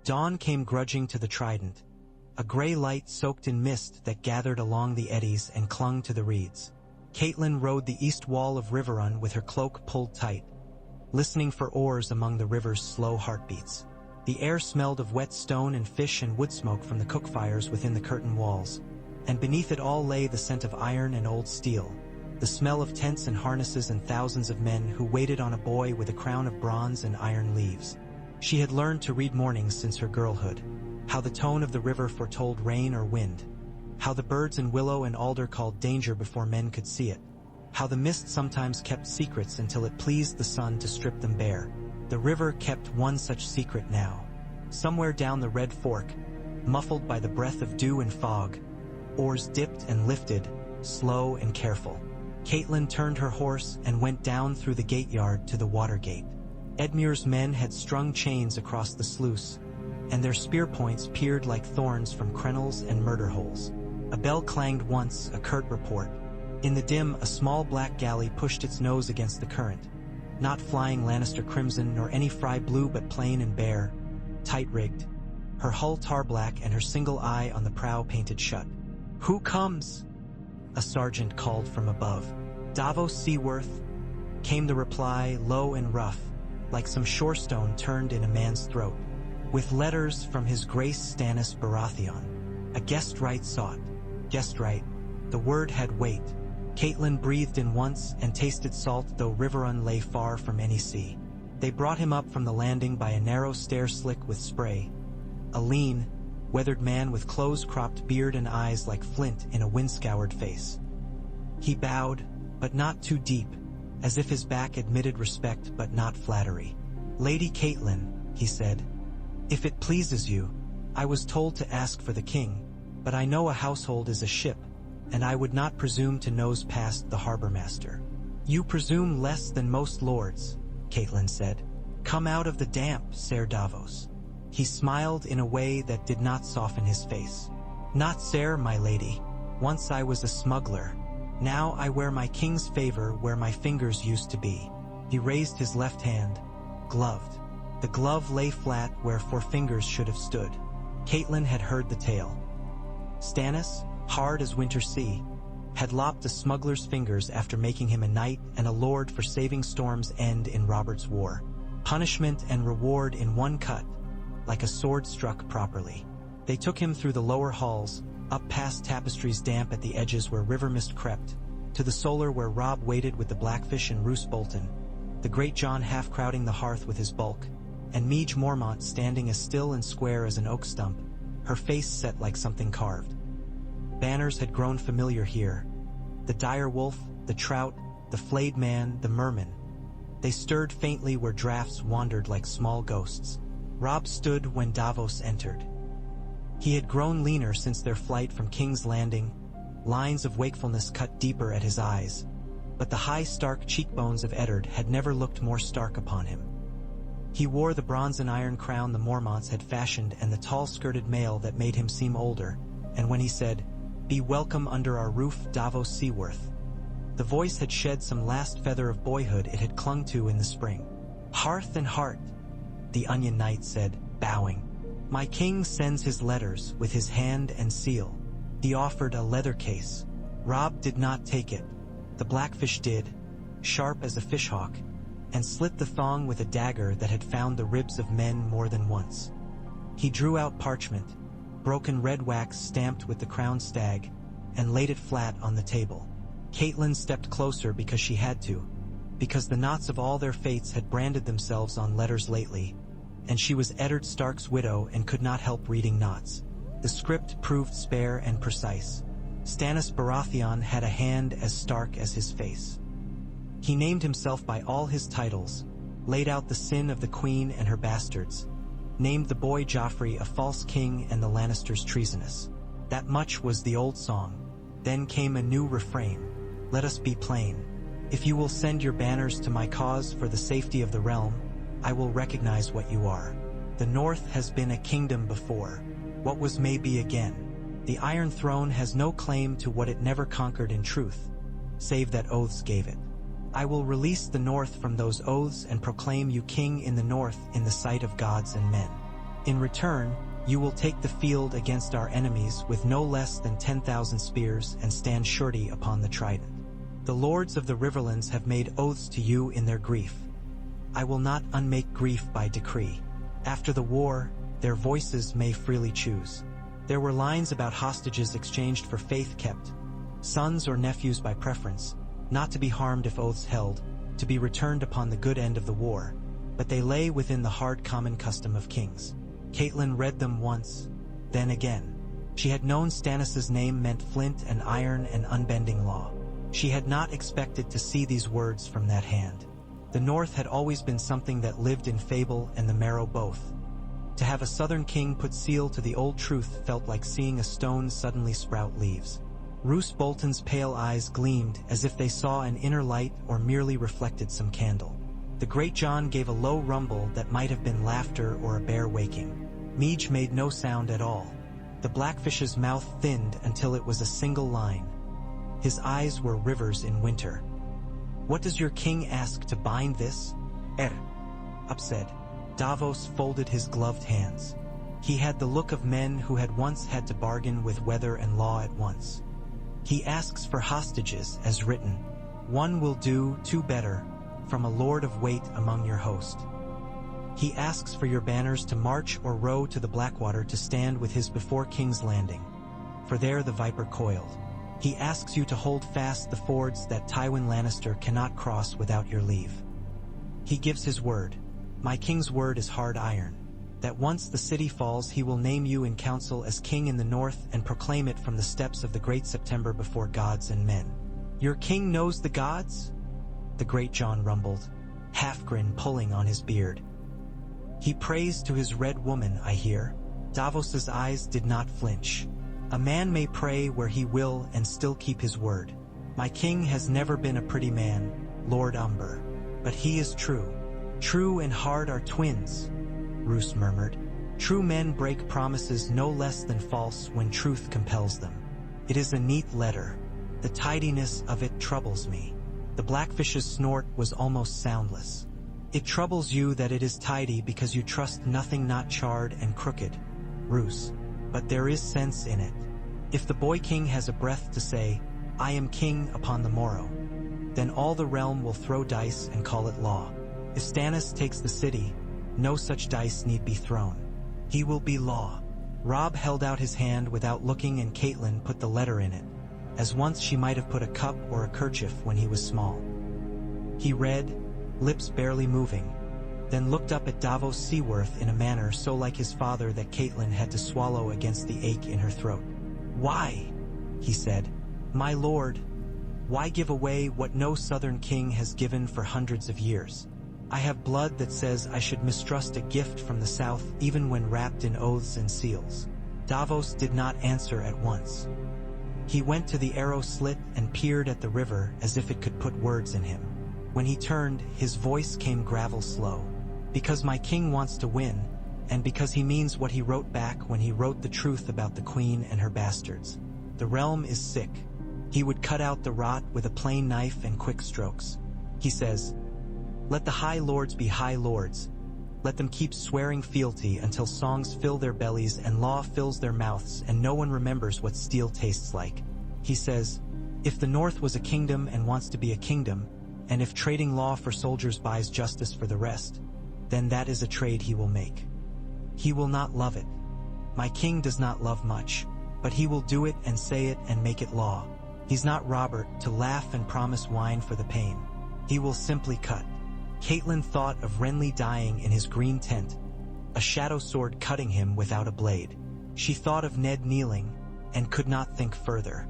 Dawn came grudging to the trident, a gray light soaked in mist that gathered along the eddies and clung to the reeds. Catelyn rode the east wall of Riverrun with her cloak pulled tight, listening for oars among the river's slow heartbeats. The air smelled of wet stone and fish and wood smoke from the cook fires within the curtain walls, and beneath it all lay the scent of iron and old steel, the smell of tents and harnesses and thousands of men who waited on a boy with a crown of bronze and iron leaves. She had learned to read mornings since her girlhood, how the tone of the river foretold rain or wind, how the birds in willow and alder called danger before men could see it, how the mist sometimes kept secrets until it pleased the sun to strip them bare. The river kept one such secret now. Somewhere down the Red Fork, muffled by the breath of dew and fog, oars dipped and lifted, slow and careful. Catelyn turned her horse and went down through the gate yard to the water gate. Edmure's men had strung chains across the sluice, and their spear points peered like thorns from crenels and murder holes. A bell clanged once, a curt report. In the dim, a small black galley pushed its nose against the current, not flying Lannister crimson nor any Fry blue but plain and bare, tight-rigged, her hull tar-black and her single eye on the prow painted shut. "Who comes?" a sergeant called from above. "Davos Seaworth," came the reply, low and rough, like some shorestone turned in a man's throat. "With letters from His Grace Stannis Baratheon. A guest right sought." Guest right. The word had weight. Catelyn breathed in once and tasted salt, though Riverrun lay far from any sea. They brought him up from the landing by a narrow stair slick with spray. A lean, weathered man with close-cropped beard and eyes like flint in a wind-scoured face. He bowed, but not too deep, as if his back admitted respect but not flattery. "Lady Catelyn," he said, "if it pleases you, I was told to ask for the king, but I know a household is a ship, and I would not presume to nose past the harbor master." "You presume less than most lords," Catelyn said. "Come out of the damp, Ser Davos." He smiled in a way that did not soften his face. "Not Ser, my lady. Once I was a smuggler. Now I wear my king's favor where my fingers used to be." He raised his left hand, gloved. The glove lay flat where 4 fingers should have stood. Catelyn had heard the tale. Stannis, hard as winter sea, had lopped a smuggler's fingers after making him a knight and a lord for saving Storm's End in Robert's War. Punishment and reward in one cut, like a sword struck properly. They took him through the lower halls, up past tapestries damp at the edges where river mist crept, to the solar where Robb waited with the Blackfish and Roose Bolton, the great John half crowding the hearth with his bulk, and Midge Mormont standing as still and square as an oak stump, her face set like something carved. Banners had grown familiar here. The dire wolf, the trout, the flayed man, the merman. They stirred faintly where drafts wandered like small ghosts. Robb stood when Davos entered. He had grown leaner since their flight from King's Landing, lines of wakefulness cut deeper at his eyes, but the high, stark cheekbones of Eddard had never looked more stark upon him. He wore the bronze and iron crown the Mormonts had fashioned and the tall-skirted mail that made him seem older, and when he said, "Be welcome under our roof, Davos Seaworth," the voice had shed some last feather of boyhood it had clung to in the spring. "Hearth and heart," the Onion Knight said, bowing. "My king sends his letters with his hand and seal." He offered a leather case. Robb did not take it. The Blackfish did, sharp as a fishhawk, and slit the thong with a dagger that had found the ribs of men more than once. He drew out parchment, broken red wax stamped with the crowned stag, and laid it flat on the table. Catelyn stepped closer because she had to, because the knots of all their fates had branded themselves on letters lately, and she was Eddard Stark's widow and could not help reading knots. The script proved spare and precise. Stannis Baratheon had a hand as stark as his face. He named himself by all his titles, laid out the sin of the queen and her bastards, named the boy Joffrey a false king and the Lannisters treasonous. That much was the old song. Then came a new refrain. "Let us be plain. If you will send your banners to my cause for the safety of the realm, I will recognize what you are. The North has been a kingdom before. What was may be again. The Iron Throne has no claim to what it never conquered in truth, save that oaths gave it. I will release the North from those oaths and proclaim you king in the North in the sight of gods and men. In return, you will take the field against our enemies with no less than 10,000 spears and stand surety upon the trident. The lords of the Riverlands have made oaths to you in their grief. I will not unmake grief by decree. After the war, their voices may freely choose. There were lines about hostages exchanged for faith kept, sons or nephews by preference, not to be harmed if oaths held, to be returned upon the good end of the war, but they lay within the hard common custom of kings. Catelyn read them once, then again. She had known Stannis' name meant flint and iron and unbending law. She had not expected to see these words from that hand. The North had always been something that lived in fable and the marrow both. To have a southern king put seal to the old truth felt like seeing a stone suddenly sprout leaves. Roose Bolton's pale eyes gleamed as if they saw an inner light or merely reflected some candle. The Great John gave a low rumble that might have been laughter or a bear waking. Meej made no sound at all. The Blackfish's mouth thinned until it was a single line. His eyes were rivers in winter. What does your king ask to bind this? Upset. Davos folded his gloved hands. He had the look of men who had once had to bargain with weather and law at once. He asks for hostages, as written. One will do, two better, from a lord of weight among your host. He asks for your banners to march or row to the Blackwater to stand with his before King's Landing, for there the viper coiled. He asks you to hold fast the fords that Tywin Lannister cannot cross without your leave. He gives his word. My king's word is hard iron, that once the city falls he will name you in council as king in the north and proclaim it from the steps of the great September before gods and men. Your king knows the gods? The Great John rumbled, half-grin pulling on his beard. He prays to his red woman, I hear. Davos's eyes did not flinch. A man may pray where he will and still keep his word. My king has never been a pretty man, Lord Umber. But he is true. True and hard are twins, Roose murmured. True men break promises no less than false when truth compels them. It is a neat letter. The tidiness of it troubles me. The Blackfish's snort was almost soundless. It troubles you that it is tidy because you trust nothing not charred and crooked, Roose. But there is sense in it. If the boy king has a breath to say, I am king upon the morrow, then all the realm will throw dice and call it law. If Stannis takes the city, no such dice need be thrown. He will be law. Robb held out his hand without looking and Catelyn put the letter in it, as once she might have put a cup or a kerchief when he was small. He read, lips barely moving, then looked up at Davos Seaworth in a manner so like his father that Catelyn had to swallow against the ache in her throat. Why? He said. My lord, why give away what no southern king has given for hundreds of years? I have blood that says I should mistrust a gift from the south even when wrapped in oaths and seals. Davos did not answer at once. He went to the arrow slit and peered at the river as if it could put words in him. When he turned, his voice came gravel slow. Because my king wants to win, and because he means what he wrote back when he wrote the truth about the queen and her bastards. The realm is sick. He would cut out the rot with a plain knife and quick strokes. He says, let the high lords be high lords. Let them keep swearing fealty until songs fill their bellies and law fills their mouths and no one remembers what steel tastes like. He says, if the North was a kingdom and wants to be a kingdom, and if trading law for soldiers buys justice for the rest, then that is a trade he will make. He will not love it. My king does not love much, but he will do it and say it and make it law. He's not Robert to laugh and promise wine for the pain. He will simply cut. Catelyn thought of Renly dying in his green tent, a shadow sword cutting him without a blade. She thought of Ned kneeling, and could not think further.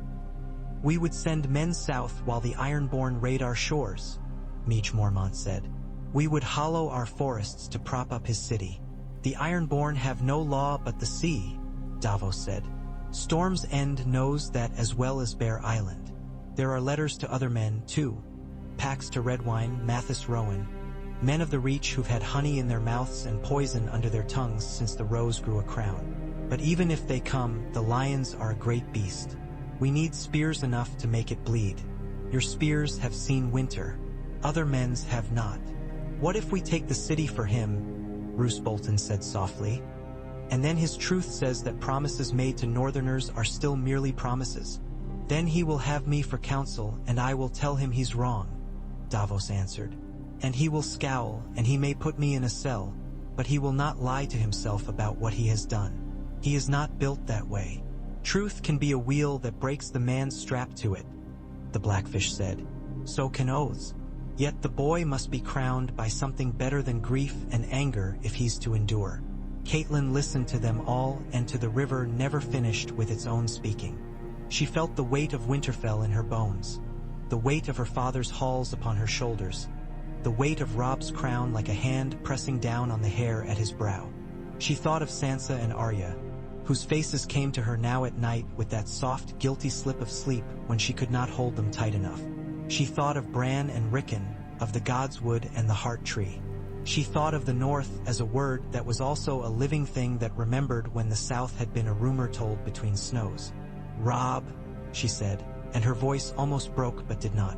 We would send men south while the Ironborn raid our shores, Meech Mormont said. We would hollow our forests to prop up his city. The Ironborn have no law but the sea, Davos said. Storm's End knows that as well as Bear Island. There are letters to other men, too. Pacts to Redwine, Mathis Rowan, men of the Reach who've had honey in their mouths and poison under their tongues since the rose grew a crown. But even if they come, the lions are a great beast. We need spears enough to make it bleed. Your spears have seen winter. Other men's have not. What if we take the city for him? Roose Bolton said softly. And then his truth says that promises made to northerners are still merely promises. Then he will have me for counsel, and I will tell him he's wrong, Davos answered. And he will scowl, and he may put me in a cell, but he will not lie to himself about what he has done. He is not built that way. Truth can be a wheel that breaks the man strapped to it, the Blackfish said. So can oaths. Yet the boy must be crowned by something better than grief and anger if he's to endure. Catelyn listened to them all, and to the river never finished with its own speaking. She felt the weight of Winterfell in her bones, the weight of her father's halls upon her shoulders, the weight of Robb's crown like a hand pressing down on the hair at his brow. She thought of Sansa and Arya, whose faces came to her now at night with that soft, guilty slip of sleep when she could not hold them tight enough. She thought of Bran and Rickon, of the Godswood and the Heart Tree. She thought of the North as a word that was also a living thing that remembered when the South had been a rumor told between snows. "Robb," she said, and her voice almost broke but did not.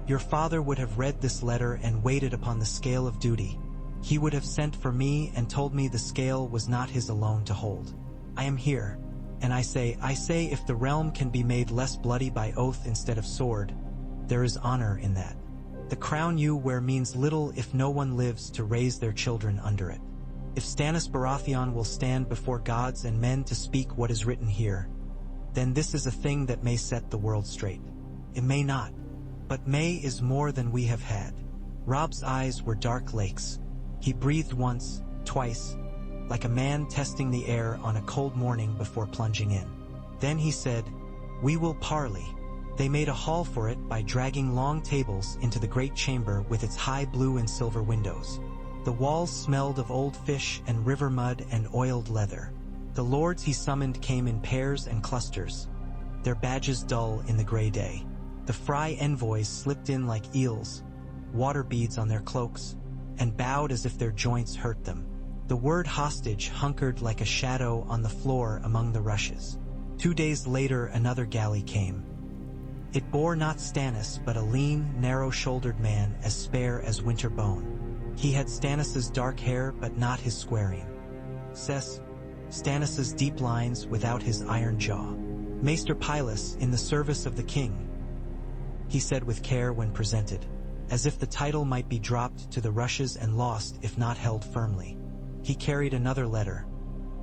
"Your father would have read this letter and weighed it upon the scale of duty. He would have sent for me and told me the scale was not his alone to hold. I am here, and I say if the realm can be made less bloody by oath instead of sword, there is honor in that. The crown you wear means little if no one lives to raise their children under it. If Stannis Baratheon will stand before gods and men to speak what is written here, then this is a thing that may set the world straight. It may not, but may is more than we have had." Robb's eyes were dark lakes. He breathed once, twice, like a man testing the air on a cold morning before plunging in. Then he said, "We will parley." They made a hall for it by dragging long tables into the great chamber with its high blue and silver windows. The walls smelled of old fish and river mud and oiled leather. The lords he summoned came in pairs and clusters, their badges dull in the gray day. The Frey envoys slipped in like eels, water beads on their cloaks, and bowed as if their joints hurt them. The word hostage hunkered like a shadow on the floor among the rushes. 2 days later another galley came. It bore not Stannis, but a lean, narrow-shouldered man as spare as winter bone. He had Stannis's dark hair, but not his squaring. Stannis's deep lines without his iron jaw. "Maester Pylus, in the service of the king," he said with care when presented, as if the title might be dropped to the rushes and lost if not held firmly. He carried another letter.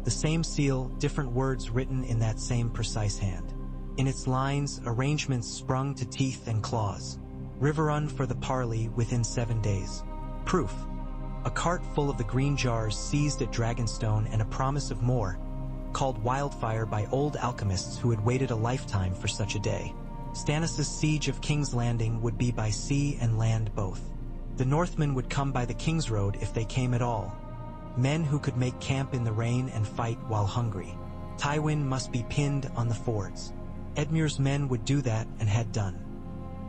The same seal, different words written in that same precise hand. In its lines, arrangements sprung to teeth and claws. "Riverrun for the parley within 7 days. Proof: a cart full of the green jars seized at Dragonstone and a promise of more, called wildfire by old alchemists who had waited a lifetime for such a day. Stannis' siege of King's Landing would be by sea and land both. The Northmen would come by the King's Road if they came at all. Men who could make camp in the rain and fight while hungry. Tywin must be pinned on the fords. Edmure's men would do that and had done.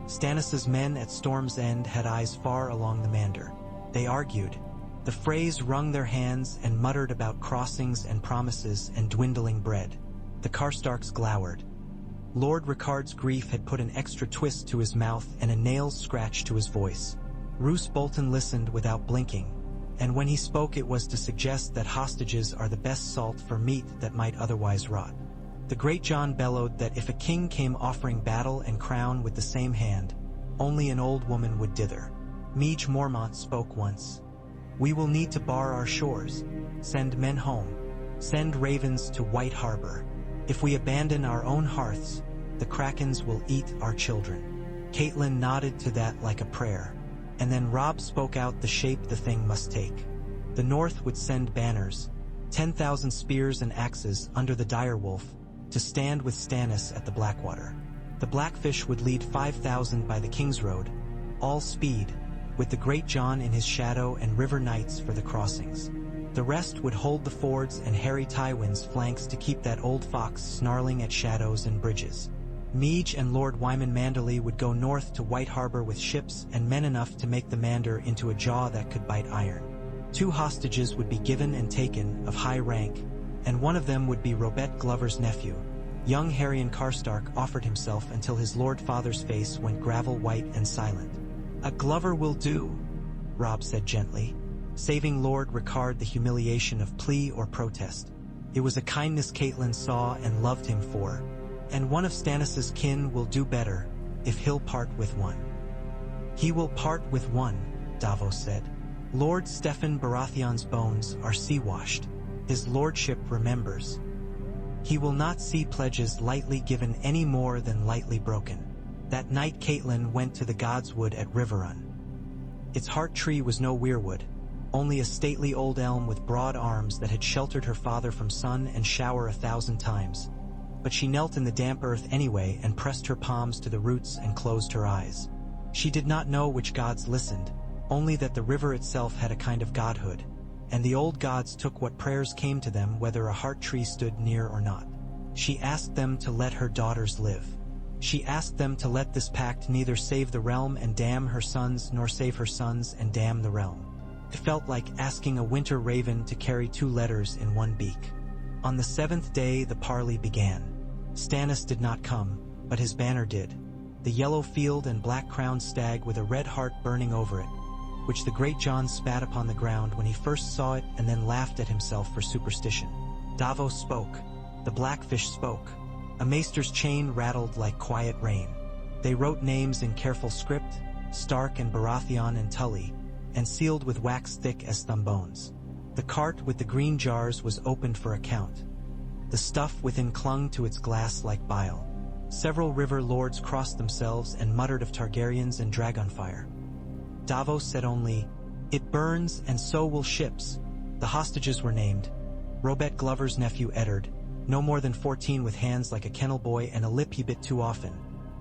Stannis' men at Storm's End had eyes far along the Mander. They argued. The Freys wrung their hands and muttered about crossings and promises and dwindling bread. The Karstarks glowered. Lord Rickard's grief had put an extra twist to his mouth and a nail's scratch to his voice. Roose Bolton listened without blinking, and when he spoke it was to suggest that hostages are the best salt for meat that might otherwise rot. The Great John bellowed that if a king came offering battle and crown with the same hand, only an old woman would dither. Meage Mormont spoke once. "We will need to bar our shores, send men home, send ravens to White Harbor. If we abandon our own hearths, the Krakens will eat our children." Catelyn nodded to that like a prayer, and then Robb spoke out the shape the thing must take. The North would send banners, 10,000 spears and axes under the direwolf, to stand with Stannis at the Blackwater. The Blackfish would lead 5,000 by the King's Road, all speed, with the Great John in his shadow and river knights for the crossings. The rest would hold the fords and harry Tywin's flanks to keep that old fox snarling at shadows and bridges. Meage and Lord Wyman Manderley would go north to White Harbor with ships and men enough to make the Mander into a jaw that could bite iron. 2 hostages would be given and taken, of high rank, and one of them would be Robert Glover's nephew. Young Harrion Karstark offered himself until his Lord Father's face went gravel white and silent. "A Glover will do," Robb said gently. saving Lord Ricard the humiliation of plea or protest. It was a kindness Catelyn saw and loved him for, and one of Stannis's kin will do better if he'll part with one. He will part with one, Davos said. Lord Steffan Baratheon's bones are sea-washed. His lordship remembers. He will not see pledges lightly given any more than lightly broken. That night Catelyn went to the Godswood at Riverrun. Its heart tree was no weirwood, only a stately old elm with broad arms that had sheltered her father from sun and shower 1,000 times. But she knelt in the damp earth anyway and pressed her palms to the roots and closed her eyes. She did not know which gods listened, only that the river itself had a kind of godhood, and the old gods took what prayers came to them whether a heart tree stood near or not. She asked them to let her daughters live. She asked them to let this pact neither save the realm and damn her sons nor save her sons and damn the realm. It felt like asking a winter raven to carry 2 letters in one beak. On the 7th day the parley began. Stannis did not come, but his banner did. The yellow field and black-crowned stag with a red heart burning over it, which the great Jon spat upon the ground when he first saw it and then laughed at himself for superstition. Davos spoke. The Blackfish spoke. A maester's chain rattled like quiet rain. They wrote names in careful script, Stark and Baratheon and Tully, and sealed with wax thick as thumb bones. The cart with the green jars was opened for account. The stuff within clung to its glass like bile. Several river lords crossed themselves and muttered of Targaryens and Dragonfire. Davos said only, "It burns, and so will ships." The hostages were named. Robert Glover's nephew Eddard, no more than 14 with hands like a kennel boy and a lip he bit too often.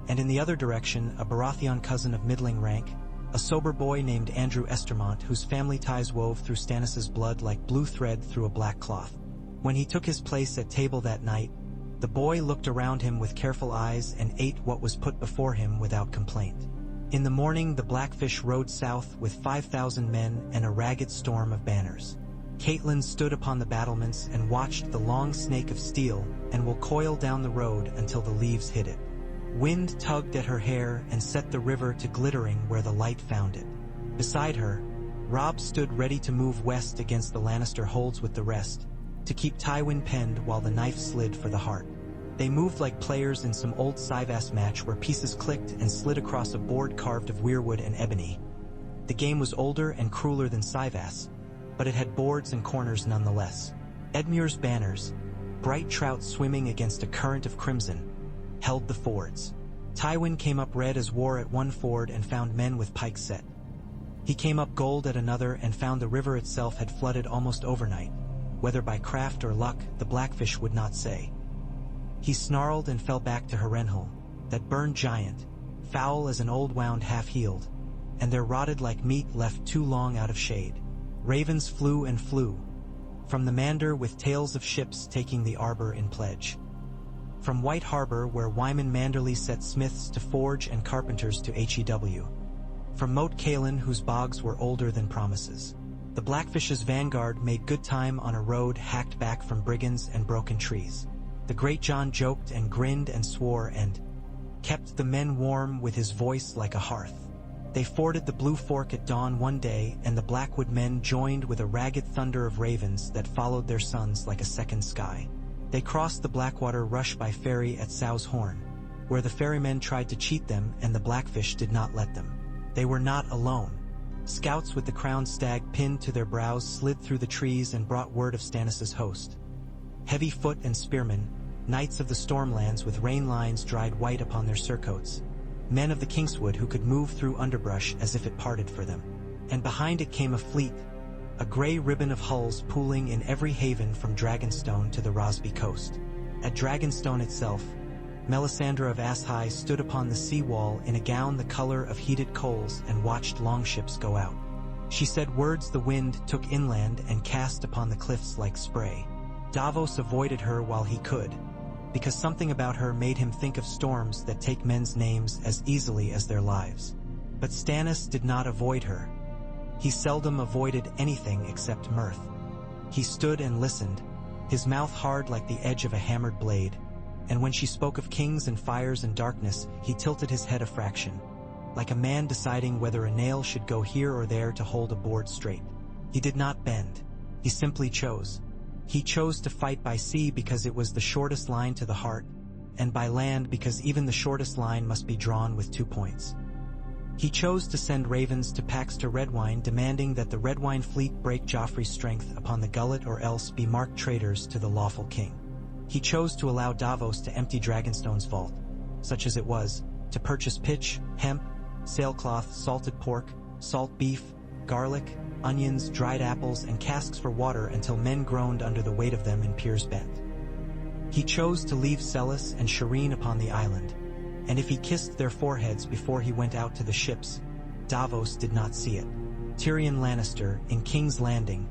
And in the other direction, a Baratheon cousin of middling rank, a sober boy named Andrew Estermont whose family ties wove through Stannis's blood like blue thread through a black cloth. When he took his place at table that night, the boy looked around him with careful eyes and ate what was put before him without complaint. In the morning the Blackfish rode south with 5,000 men and a ragged storm of banners. Catelyn stood upon the battlements and watched the long snake of steel and will coil down the road until the leaves hit it. Wind tugged at her hair and set the river to glittering where the light found it. Beside her, Robb stood ready to move west against the Lannister holds with the rest, to keep Tywin penned while the knife slid for the heart. They moved like players in some old Syvas match where pieces clicked and slid across a board carved of weirwood and ebony. The game was older and crueler than Syvas, but it had boards and corners nonetheless. Edmure's banners, bright trout swimming against a current of crimson, held the fords. Tywin came up red as war at one ford and found men with pikes set. He came up gold at another and found the river itself had flooded almost overnight. Whether by craft or luck, the Blackfish would not say. He snarled and fell back to Harrenhal, that burned giant, foul as an old wound half-healed, and there rotted like meat left too long out of shade. Ravens flew and flew, from the Mander with tales of ships taking the arbor in pledge. From White Harbor where Wyman Manderley set smiths to forge and carpenters to HEW. From Moat Cailin whose bogs were older than promises. The Blackfish's vanguard made good time on a road hacked back from brigands and broken trees. The great Jon joked and grinned and swore and kept the men warm with his voice like a hearth. They forded the Blue Fork at dawn one day, and the Blackwood men joined with a ragged thunder of ravens that followed their sons like a second sky. They crossed the Blackwater rush by ferry at Sow's Horn, where the ferrymen tried to cheat them and the Blackfish did not let them. They were not alone. Scouts with the crowned stag pinned to their brows slid through the trees and brought word of Stannis's host. Heavy foot and spearmen, knights of the Stormlands with rain lines dried white upon their surcoats, men of the Kingswood who could move through underbrush as if it parted for them. And behind it came a fleet, a gray ribbon of hulls pooling in every haven from Dragonstone to the Rosby coast. At Dragonstone itself, Melisandre of Asshai stood upon the sea-wall in a gown the color of heated coals and watched longships go out. She said words the wind took inland and cast upon the cliffs like spray. Davos avoided her while he could, because something about her made him think of storms that take men's names as easily as their lives. But Stannis did not avoid her. He seldom avoided anything except mirth. He stood and listened, his mouth hard like the edge of a hammered blade, and when she spoke of kings and fires and darkness, he tilted his head a fraction, like a man deciding whether a nail should go here or there to hold a board straight. He did not bend. He simply chose. He chose to fight by sea because it was the shortest line to the heart, and by land because even the shortest line must be drawn with 2 points. He chose to send ravens to Pax to Redwine, demanding that the Redwine fleet break Joffrey's strength upon the gullet or else be marked traitors to the lawful king. He chose to allow Davos to empty Dragonstone's vault, such as it was, to purchase pitch, hemp, sailcloth, salted pork, salt beef, garlic, onions, dried apples, and casks for water until men groaned under the weight of them in Piers Bent. He chose to leave Celis and Shireen upon the island, and if he kissed their foreheads before he went out to the ships, Davos did not see it. Tyrion Lannister, in King's Landing,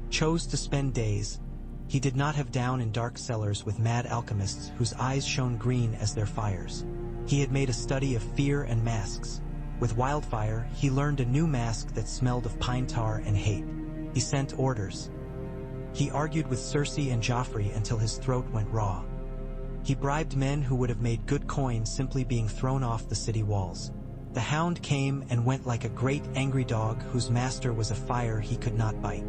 chose to spend days. He did not have down in dark cellars with mad alchemists whose eyes shone green as their fires. He had made a study of fear and masks. With Wildfire, he learned a new mask that smelled of pine tar and hate. He sent orders. He argued with Cersei and Joffrey until his throat went raw. He bribed men who would have made good coin simply being thrown off the city walls. The Hound came and went like a great angry dog whose master was a fire he could not bite.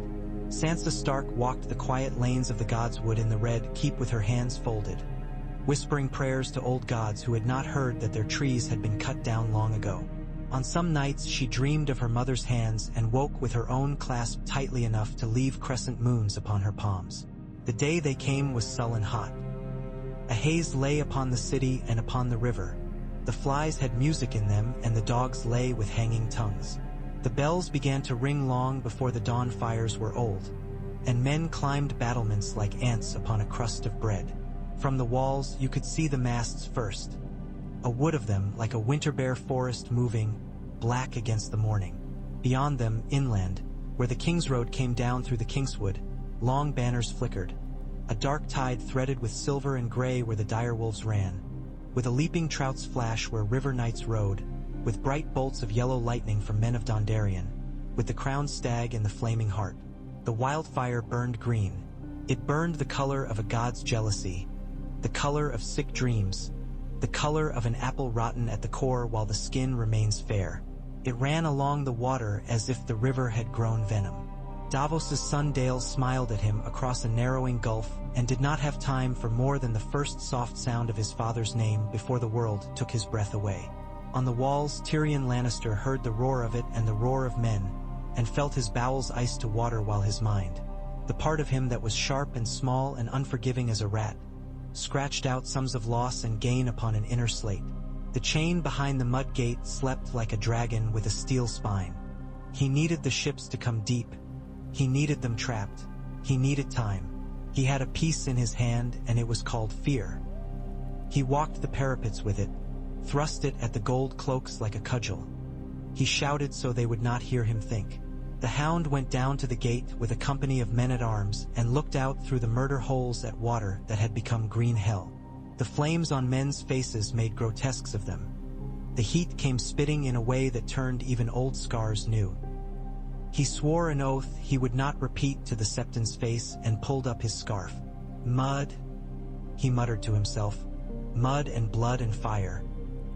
Sansa Stark walked the quiet lanes of the Godswood in the Red Keep with her hands folded, whispering prayers to old gods who had not heard that their trees had been cut down long ago. On some nights she dreamed of her mother's hands and woke with her own clasped tightly enough to leave crescent moons upon her palms. The day they came was sullen hot. A haze lay upon the city and upon the river. The flies had music in them and the dogs lay with hanging tongues. The bells began to ring long before the dawn fires were old, and men climbed battlements like ants upon a crust of bread. From the walls you could see the masts first, a wood of them like a winter-bare forest moving, black against the morning. Beyond them, inland, where the King's Road came down through the Kingswood, long banners flickered. A dark tide threaded with silver and gray where the direwolves ran, with a leaping trout's flash where river knights rode, with bright bolts of yellow lightning from men of Dondarrion, with the crowned stag and the flaming heart. The wildfire burned green. It burned the color of a god's jealousy, the color of sick dreams, the color of an apple rotten at the core while the skin remains fair. It ran along the water as if the river had grown venom. Davos's son Dale smiled at him across a narrowing gulf and did not have time for more than the first soft sound of his father's name before the world took his breath away. On the walls, Tyrion Lannister heard the roar of it and the roar of men, and felt his bowels ice to water while his mind, the part of him that was sharp and small and unforgiving as a rat, scratched out sums of loss and gain upon an inner slate. The chain behind the mud gate slept like a dragon with a steel spine. He needed the ships to come deep. He needed them trapped. He needed time. He had a piece in his hand, and it was called fear. He walked the parapets with it, thrust it at the gold cloaks like a cudgel. He shouted so they would not hear him think. The Hound went down to the gate with a company of men-at-arms and looked out through the murder holes at water that had become green hell. The flames on men's faces made grotesques of them. The heat came spitting in a way that turned even old scars new. He swore an oath he would not repeat to the Septon's face and pulled up his scarf. Mud, he muttered to himself. Mud and blood and fire.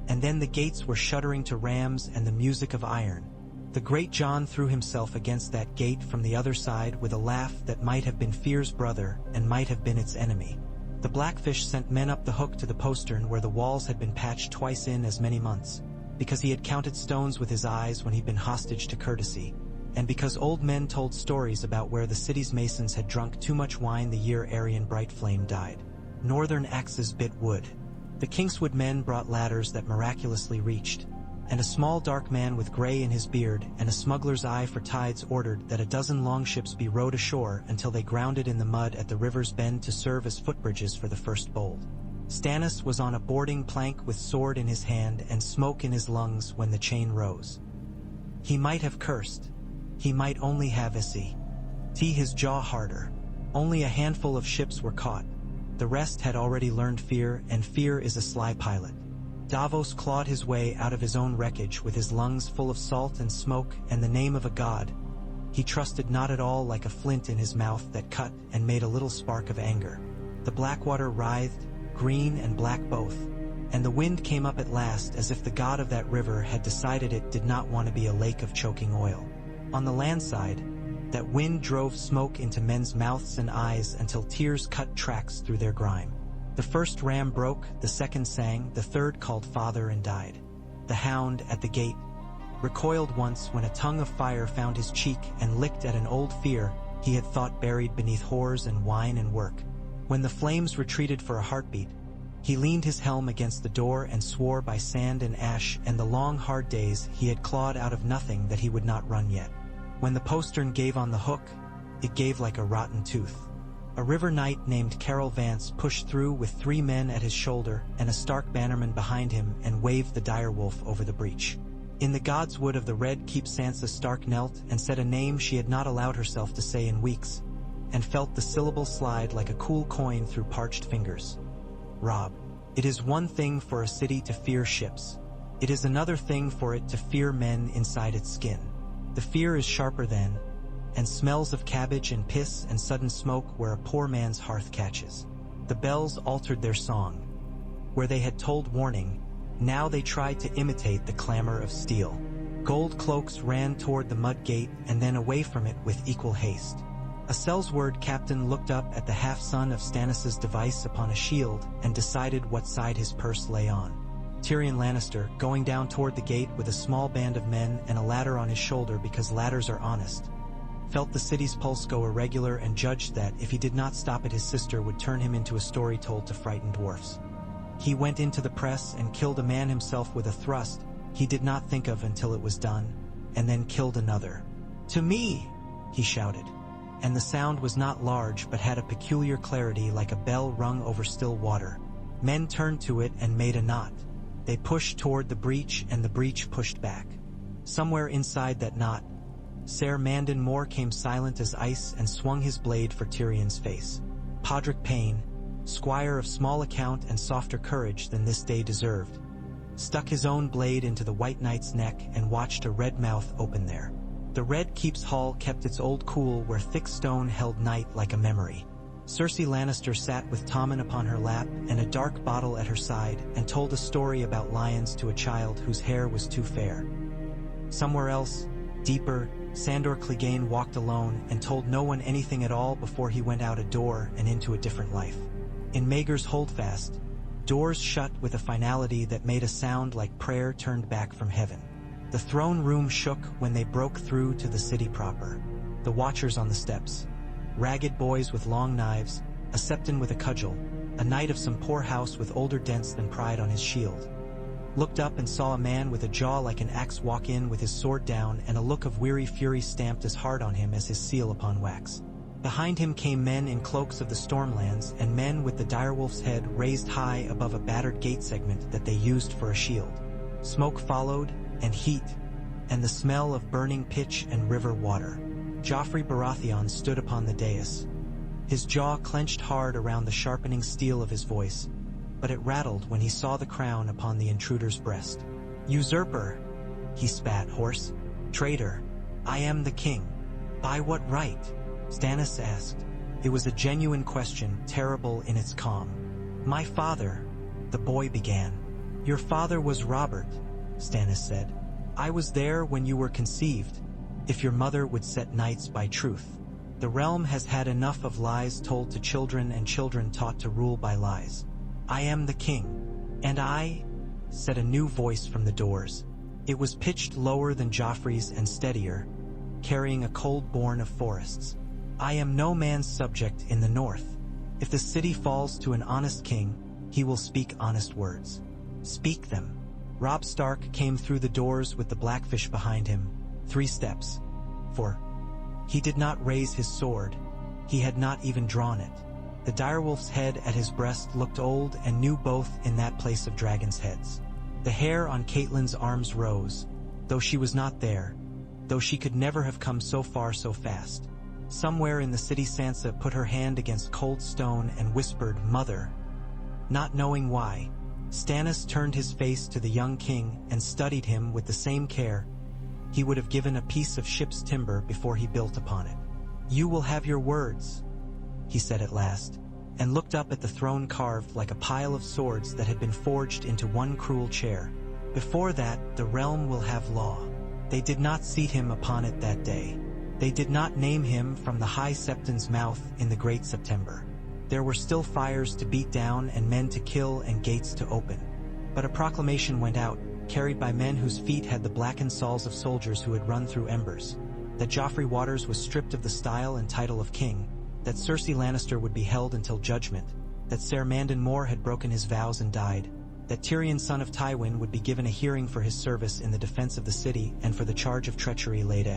And then the gates were shuddering to rams and the music of iron. The great Jon threw himself against that gate from the other side with a laugh that might have been Fear's brother and might have been its enemy. The Blackfish sent men up the hook to the postern where the walls had been patched twice in as many months, because he had counted stones with his eyes when he'd been hostage to courtesy, and because old men told stories about where the city's masons had drunk too much wine the year Arryn Brightflame died. Northern axes bit wood. The Kingswood men brought ladders that miraculously reached, and a small dark man with gray in his beard and a smuggler's eye for tides ordered that a dozen longships be rowed ashore until they grounded in the mud at the river's bend to serve as footbridges for the first bold. Stannis was on a boarding plank with sword in his hand and smoke in his lungs when the chain rose. He might have cursed. He might only have his jaw harder. Only a handful of ships were caught. The rest had already learned fear, and fear is a sly pilot. Davos clawed his way out of his own wreckage with his lungs full of salt and smoke and the name of a god he trusted not at all, like a flint in his mouth that cut and made a little spark of anger. The Blackwater writhed, green and black both, and the wind came up at last as if the god of that river had decided it did not want to be a lake of choking oil. On the land side, That wind drove smoke into men's mouths and eyes until tears cut tracks through their grime. The first ram broke, the second sang, the third called father and died. The hound at the gate recoiled once when a tongue of fire found his cheek and licked at an old fear he had thought buried beneath whores and wine and work. When the flames retreated for a heartbeat, he leaned his helm against the door and swore by sand and ash and the long hard days he had clawed out of nothing that he would not run yet. When the postern gave on the hook, it gave like a rotten tooth. A river knight named Carol Vance pushed through with 3 men at his shoulder and a stark bannerman behind him and waved the direwolf over the breach. In the God's Wood of the Red Keep Sansa Stark knelt and said a name she had not allowed herself to say in weeks, and felt the syllable slide like a cool coin through parched fingers. Robb. It is one thing for a city to fear ships. It is another thing for it to fear men inside its skin. The fear is sharper than, and smells of cabbage and piss and sudden smoke where a poor man's hearth catches. The bells altered their song. Where they had told warning, now they tried to imitate the clamor of steel. Gold cloaks ran toward the mud gate and then away from it with equal haste. A Sellsword captain looked up at the half-son of Stannis's device upon a shield and decided what side his purse lay on. Tyrion Lannister, going down toward the gate with a small band of men and a ladder on his shoulder because ladders are honest, felt the city's pulse go irregular and judged that if he did not stop it his sister would turn him into a story told to frightened dwarfs. He went into the press and killed a man himself with a thrust he did not think of until it was done, and then killed another. "To me!" he shouted. And the sound was not large but had a peculiar clarity like a bell rung over still water. Men turned to it and made a knot. They pushed toward the breach and the breach pushed back. Somewhere inside that knot, Ser Mandon Moore came silent as ice and swung his blade for Tyrion's face. Podrick Payne, squire of small account and softer courage than this day deserved, stuck his own blade into the White Knight's neck and watched a red mouth open there. The Red Keep's hall kept its old cool where thick stone held night like a memory. Cersei Lannister sat with Tommen upon her lap and a dark bottle at her side and told a story about lions to a child whose hair was too fair. Somewhere else, deeper, Sandor Clegane walked alone and told no one anything at all before he went out a door and into a different life. In Maegor's Holdfast, doors shut with a finality that made a sound like prayer turned back from heaven. The throne room shook when they broke through to the city proper. The watchers on the steps, ragged boys with long knives, a septon with a cudgel, a knight of some poor house with older dents than pride on his shield, looked up and saw a man with a jaw like an axe walk in with his sword down and a look of weary fury stamped as hard on him as his seal upon wax. Behind him came men in cloaks of the Stormlands and men with the direwolf's head raised high above a battered gate segment that they used for a shield. Smoke followed, and heat, and the smell of burning pitch and river water. Joffrey Baratheon stood upon the dais. His jaw clenched hard around the sharpening steel of his voice, but it rattled when he saw the crown upon the intruder's breast. "Usurper," he spat hoarse. "Traitor, I am the king." "By what right?" Stannis asked. It was a genuine question, terrible in its calm. "My father," the boy began. "Your father was Robert," Stannis said. "I was there when you were conceived, if your mother would set knights by truth. The realm has had enough of lies told to children and children taught to rule by lies. I am the king." "And I," said a new voice from the doors. It was pitched lower than Joffrey's and steadier, carrying a cold born of forests. "I am no man's subject in the north. If the city falls to an honest king, he will speak honest words. Speak them." Robb Stark came through the doors with the Blackfish behind him, 3 steps. For he did not raise his sword. He had not even drawn it. The direwolf's head at his breast looked old and new both in that place of dragons' heads. The hair on Catelyn's arms rose, though she was not there, though she could never have come so far so fast. Somewhere in the city Sansa put her hand against cold stone and whispered, "Mother." Not knowing why, Stannis turned his face to the young king and studied him with the same care he would have given a piece of ship's timber before he built upon it. "You will have your words," he said at last, and looked up at the throne carved like a pile of swords that had been forged into one cruel chair. "Before that, the realm will have law." They did not seat him upon it that day. They did not name him from the High Septon's mouth in the Great September. There were still fires to beat down and men to kill and gates to open. But a proclamation went out, carried by men whose feet had the blackened soles of soldiers who had run through embers, that Joffrey Waters was stripped of the style and title of king, that Cersei Lannister would be held until judgment, that Ser Mandon Moore had broken his vows and died, that Tyrion son of Tywin would be given a hearing for his service in the defense of the city and for the charge of treachery laid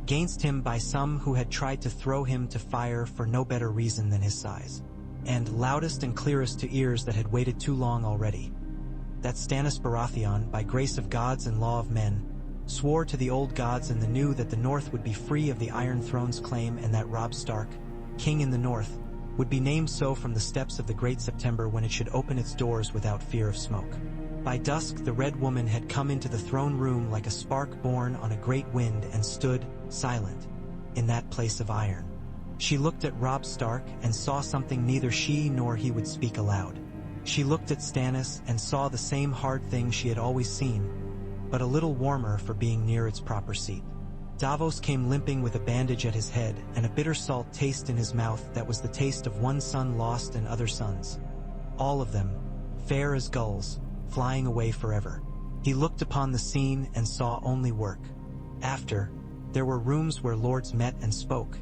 against him by some who had tried to throw him to fire for no better reason than his size, and loudest and clearest to ears that had waited too long already, that Stannis Baratheon, by grace of gods and law of men, swore to the old gods and the new that the North would be free of the Iron Throne's claim, and that Robb Stark, king in the North, would be named so from the steps of the Great September when it should open its doors without fear of smoke. By dusk the Red Woman had come into the throne room like a spark born on a great wind and stood, silent, in that place of iron. She looked at Robb Stark and saw something neither she nor he would speak aloud. She looked at Stannis and saw the same hard thing she had always seen, but a little warmer for being near its proper seat. Davos came limping with a bandage at his head and a bitter salt taste in his mouth that was the taste of one son lost and other sons. All of them, fair as gulls, flying away forever. He looked upon the scene and saw only work. After, there were rooms where lords met and spoke,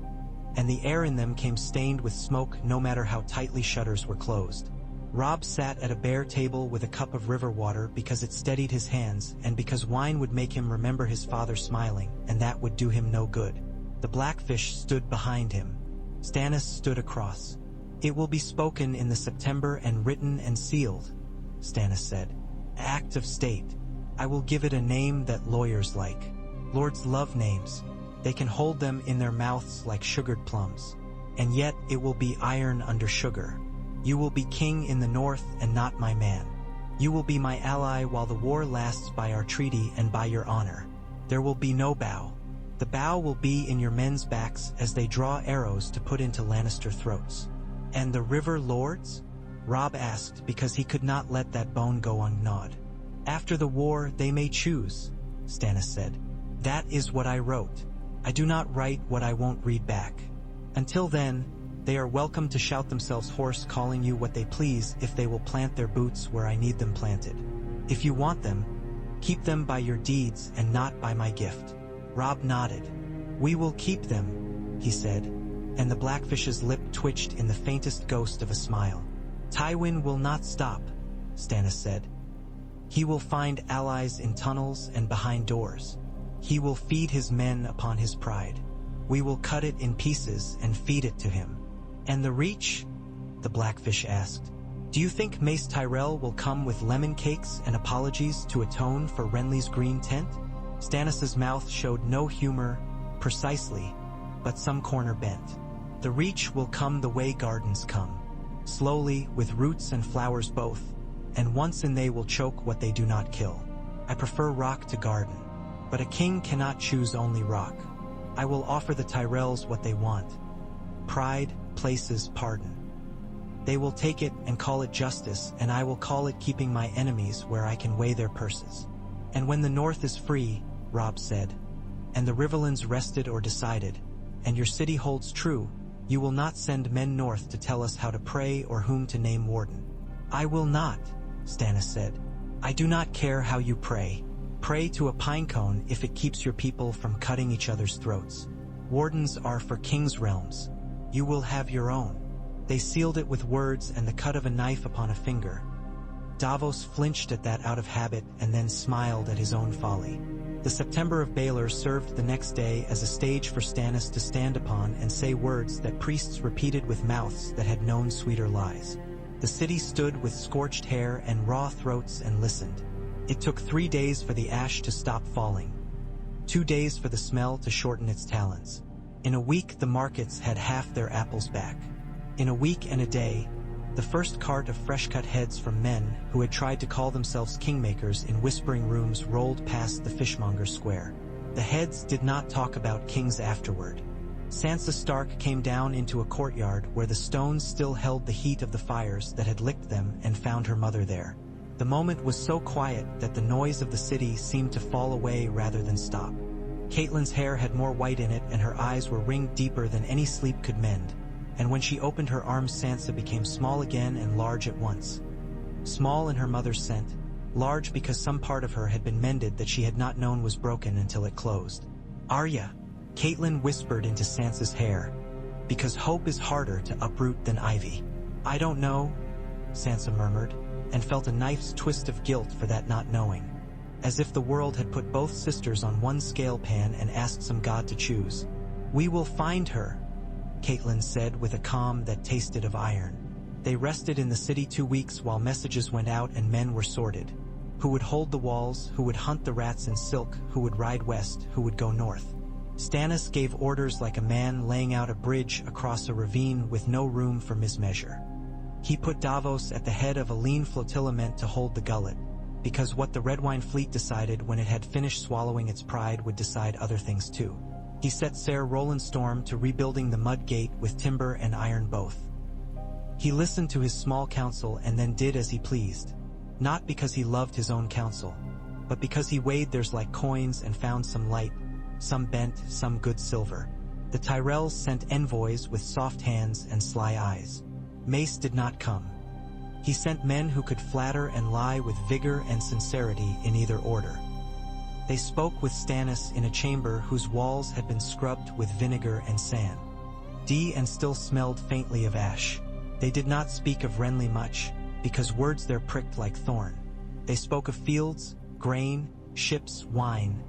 and the air in them came stained with smoke no matter how tightly shutters were closed. Robb sat at a bare table with a cup of river water because it steadied his hands and because wine would make him remember his father smiling, and that would do him no good. The Blackfish stood behind him. Stannis stood across. "It will be spoken in the September and written and sealed," Stannis said. "Act of state. I will give it a name that lawyers like. Lords love names. They can hold them in their mouths like sugared plums. And yet it will be iron under sugar. You will be king in the North and not my man. You will be my ally while the war lasts by our treaty and by your honor. There will be no bow. The bow will be in your men's backs as they draw arrows to put into Lannister throats." "And the river lords?" Robb asked because he could not let that bone go ungnawed. "After the war they may choose," Stannis said. "That is what I wrote. I do not write what I won't read back. Until then, they are welcome to shout themselves hoarse, calling you what they please if they will plant their boots where I need them planted. If you want them, keep them by your deeds and not by my gift." Robb nodded. "We will keep them," he said, and the Blackfish's lip twitched in the faintest ghost of a smile. "Tywin will not stop," Stannis said. "He will find allies in tunnels and behind doors. He will feed his men upon his pride. We will cut it in pieces and feed it to him." "And the Reach?" the Blackfish asked. "Do you think Mace Tyrell will come with lemon cakes and apologies to atone for Renly's green tent?" Stannis's mouth showed no humor, precisely, but some corner bent. "The Reach will come the way gardens come, slowly, with roots and flowers both, and once in they will choke what they do not kill. I prefer rock to garden, but a king cannot choose only rock. I will offer the Tyrells what they want: pride, places, pardon. They will take it and call it justice, and I will call it keeping my enemies where I can weigh their purses. And when the North is free," Robb said, "and the Riverlands rested or decided, and your city holds true, you will not send men north to tell us how to pray or whom to name warden." "I will not," Stannis said. "I do not care how you pray. Pray to a pinecone if it keeps your people from cutting each other's throats. Wardens are for kings' realms. You will have your own." They sealed it with words and the cut of a knife upon a finger. Davos flinched at that out of habit and then smiled at his own folly. The September of Baelor served the next day as a stage for Stannis to stand upon and say words that priests repeated with mouths that had known sweeter lies. The city stood with scorched hair and raw throats and listened. It took 3 days for the ash to stop falling, 2 days for the smell to shorten its talons. In a week the markets had half their apples back. In a week and a day, the first cart of fresh-cut heads from men who had tried to call themselves kingmakers in whispering rooms rolled past the fishmonger's square. The heads did not talk about kings afterward. Sansa Stark came down into a courtyard where the stones still held the heat of the fires that had licked them and found her mother there. The moment was so quiet that the noise of the city seemed to fall away rather than stop. Catelyn's hair had more white in it and her eyes were ringed deeper than any sleep could mend, and when she opened her arms Sansa became small again and large at once. Small in her mother's scent, large because some part of her had been mended that she had not known was broken until it closed. "Arya," Catelyn whispered into Sansa's hair, "because hope is harder to uproot than ivy." "I don't know," Sansa murmured, and felt a knife's twist of guilt for that not knowing, as if the world had put both sisters on one scale pan and asked some god to choose. "We will find her," Catelyn said with a calm that tasted of iron. They rested in the city 2 weeks while messages went out and men were sorted. Who would hold the walls, who would hunt the rats in silk, who would ride west, who would go north. Stannis gave orders like a man laying out a bridge across a ravine with no room for mismeasure. He put Davos at the head of a lean flotilla meant to hold the gullet, because what the Redwine fleet decided when it had finished swallowing its pride would decide other things too. He set Ser Roland Storm to rebuilding the mud gate with timber and iron both. He listened to his small council and then did as he pleased, not because he loved his own council, but because he weighed theirs like coins and found some light, some bent, some good silver. The Tyrells sent envoys with soft hands and sly eyes. Mace did not come. He sent men who could flatter and lie with vigor and sincerity in either order. They spoke with Stannis in a chamber whose walls had been scrubbed with vinegar and sand. And still smelled faintly of ash. They did not speak of Renly much, because words there pricked like thorn. They spoke of fields, grain, ships, wine,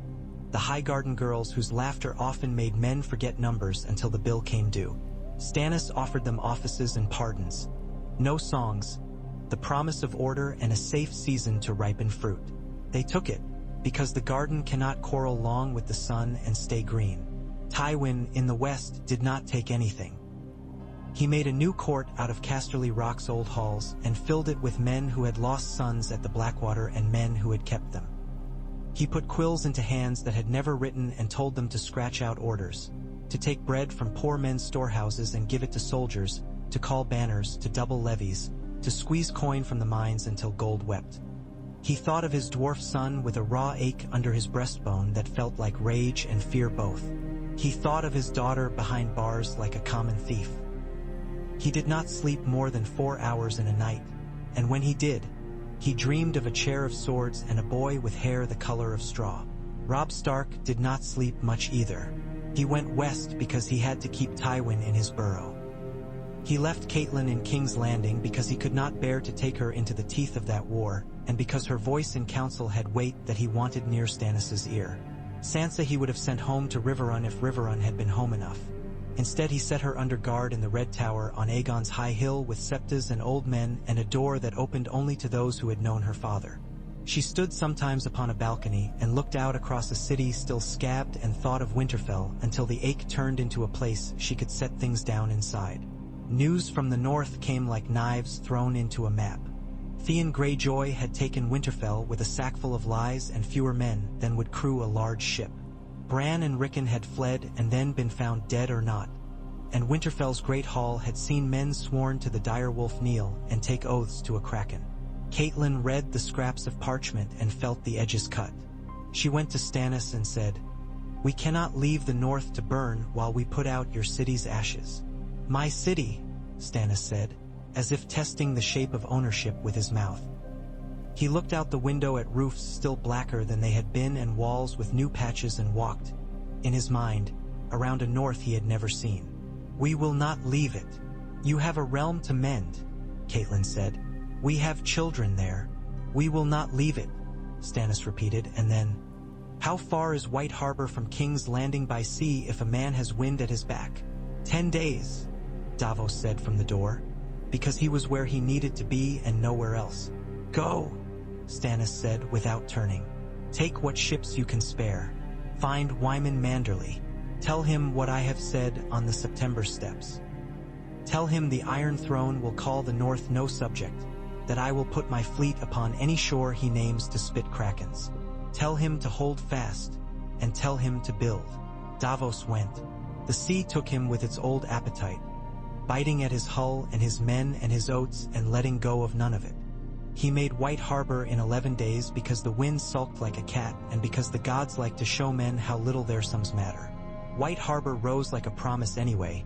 the Highgarden girls whose laughter often made men forget numbers until the bill came due. Stannis offered them offices and pardons. No songs, the promise of order and a safe season to ripen fruit. They took it, because the garden cannot quarrel long with the sun and stay green. Tywin, in the west, did not take anything. He made a new court out of Casterly Rock's old halls and filled it with men who had lost sons at the Blackwater and men who had kept them. He put quills into hands that had never written and told them to scratch out orders, to take bread from poor men's storehouses and give it to soldiers, to call banners, to double levies, to squeeze coin from the mines until gold wept. He thought of his dwarf son with a raw ache under his breastbone that felt like rage and fear both. He thought of his daughter behind bars like a common thief. He did not sleep more than 4 hours in a night, and when he did, he dreamed of a chair of swords and a boy with hair the color of straw. Robb Stark did not sleep much either. He went west because he had to keep Tywin in his burrow. He left Catelyn in King's Landing because he could not bear to take her into the teeth of that war, and because her voice in council had weight that he wanted near Stannis' ear. Sansa he would have sent home to Riverrun if Riverrun had been home enough. Instead he set her under guard in the Red Tower on Aegon's high hill with septas and old men and a door that opened only to those who had known her father. She stood sometimes upon a balcony and looked out across a city still scabbed and thought of Winterfell until the ache turned into a place she could set things down inside. News from the north came like knives thrown into a map. Theon Greyjoy had taken Winterfell with a sackful of lies and fewer men than would crew a large ship. Bran and Rickon had fled and then been found dead or not, and Winterfell's great hall had seen men sworn to the direwolf kneel and take oaths to a kraken. Catelyn read the scraps of parchment and felt the edges cut. She went to Stannis and said, "We cannot leave the north to burn while we put out your city's ashes." "My city," Stannis said, as if testing the shape of ownership with his mouth. He looked out the window at roofs still blacker than they had been and walls with new patches and walked, in his mind, around a north he had never seen. "We will not leave it. You have a realm to mend," Catelyn said. "We have children there. We will not leave it," Stannis repeated, and then, "How far is White Harbor from King's Landing by sea if a man has wind at his back?" 10 days, Davos said from the door, because he was where he needed to be and nowhere else. "Go," Stannis said without turning. "Take what ships you can spare. Find Wyman Manderley. Tell him what I have said on the September steps. Tell him the Iron Throne will call the North no subject, that I will put my fleet upon any shore he names to spit krakens. Tell him to hold fast, and tell him to build." Davos went. The sea took him with its old appetite, biting at his hull and his men and his oats and letting go of none of it. He made White Harbor in 11 days because the wind sulked like a cat and because the gods like to show men how little their sums matter. White Harbor rose like a promise anyway,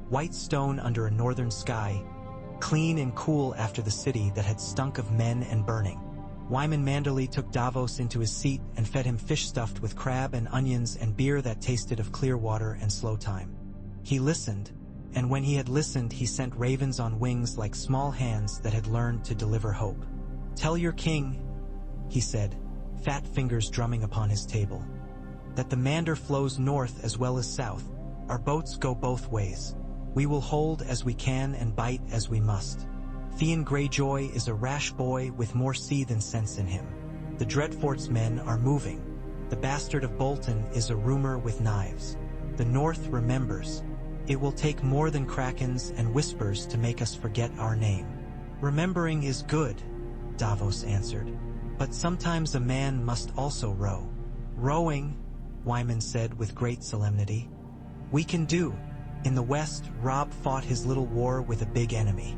white stone under a northern sky, clean and cool after the city that had stunk of men and burning. Wyman Manderley took Davos into his seat and fed him fish stuffed with crab and onions and beer that tasted of clear water and slow time. He listened, and when he had listened he sent ravens on wings like small hands that had learned to deliver hope. "Tell your king," he said, fat fingers drumming upon his table, "that the Mander flows north as well as south. Our boats go both ways. We will hold as we can and bite as we must. Theon Greyjoy is a rash boy with more sea than sense in him. The Dreadfort's men are moving. The bastard of Bolton is a rumor with knives. The North remembers. It will take more than krakens and whispers to make us forget our name." "Remembering is good," Davos answered, "but sometimes a man must also row." "Rowing," Wyman said with great solemnity, "we can do." In the west, Robb fought his little war with a big enemy.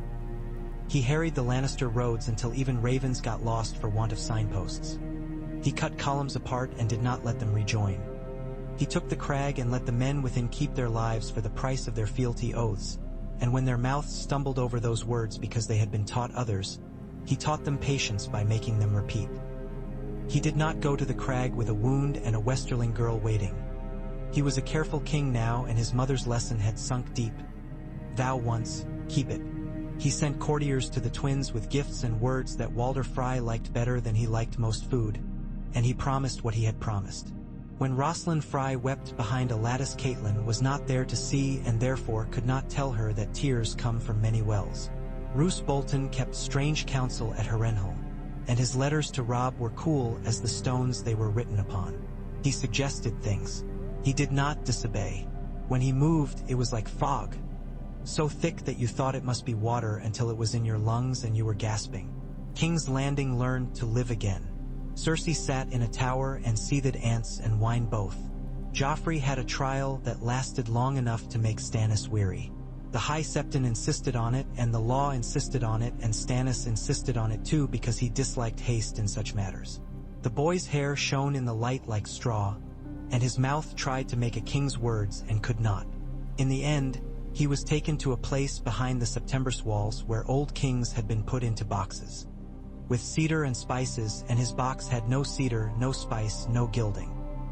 He harried the Lannister roads until even ravens got lost for want of signposts. He cut columns apart and did not let them rejoin. He took the crag and let the men within keep their lives for the price of their fealty oaths, and when their mouths stumbled over those words because they had been taught others, he taught them patience by making them repeat. He did not go to the crag with a wound and a Westerling girl waiting. He was a careful king now, and his mother's lesson had sunk deep. "Vow once, keep it." He sent courtiers to the twins with gifts and words that Walder Frey liked better than he liked most food, and he promised what he had promised. When Rosalind Frey wept behind a lattice, Catelyn was not there to see and therefore could not tell her that tears come from many wells. Roose Bolton kept strange counsel at Harrenhal, and his letters to Robb were cool as the stones they were written upon. He suggested things. He did not disobey. When he moved, it was like fog, so thick that you thought it must be water until it was in your lungs and you were gasping. King's Landing learned to live again. Cersei sat in a tower and seethed ants and wine both. Joffrey had a trial that lasted long enough to make Stannis weary. The High Septon insisted on it, and the law insisted on it, and Stannis insisted on it too because he disliked haste in such matters. The boy's hair shone in the light like straw, and his mouth tried to make a king's words and could not. In the end, he was taken to a place behind the September's walls where old kings had been put into boxes, with cedar and spices, and his box had no cedar, no spice, no gilding.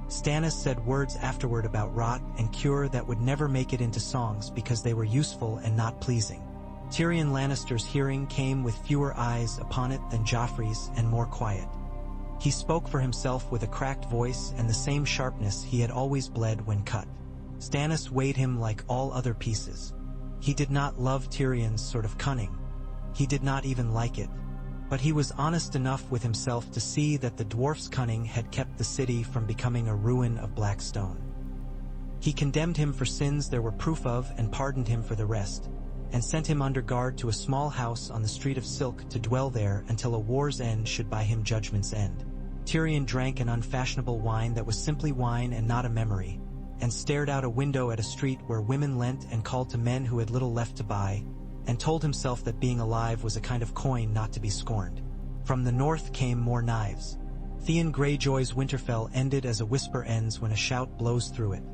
Stannis said words afterward about rot and cure that would never make it into songs because they were useful and not pleasing. Tyrion Lannister's hearing came with fewer eyes upon it than Joffrey's and more quiet. He spoke for himself with a cracked voice and the same sharpness he had always bled when cut. Stannis weighed him like all other pieces. He did not love Tyrion's sort of cunning. He did not even like it. But he was honest enough with himself to see that the dwarf's cunning had kept the city from becoming a ruin of black stone. He condemned him for sins there were proof of and pardoned him for the rest, and sent him under guard to a small house on the Street of Silk to dwell there until a war's end should buy him judgment's end. Tyrion drank an unfashionable wine that was simply wine and not a memory, and stared out a window at a street where women leant and called to men who had little left to buy, and told himself that being alive was a kind of coin not to be scorned. From the north came more knives. Theon Greyjoy's Winterfell ended as a whisper ends when a shout blows through it.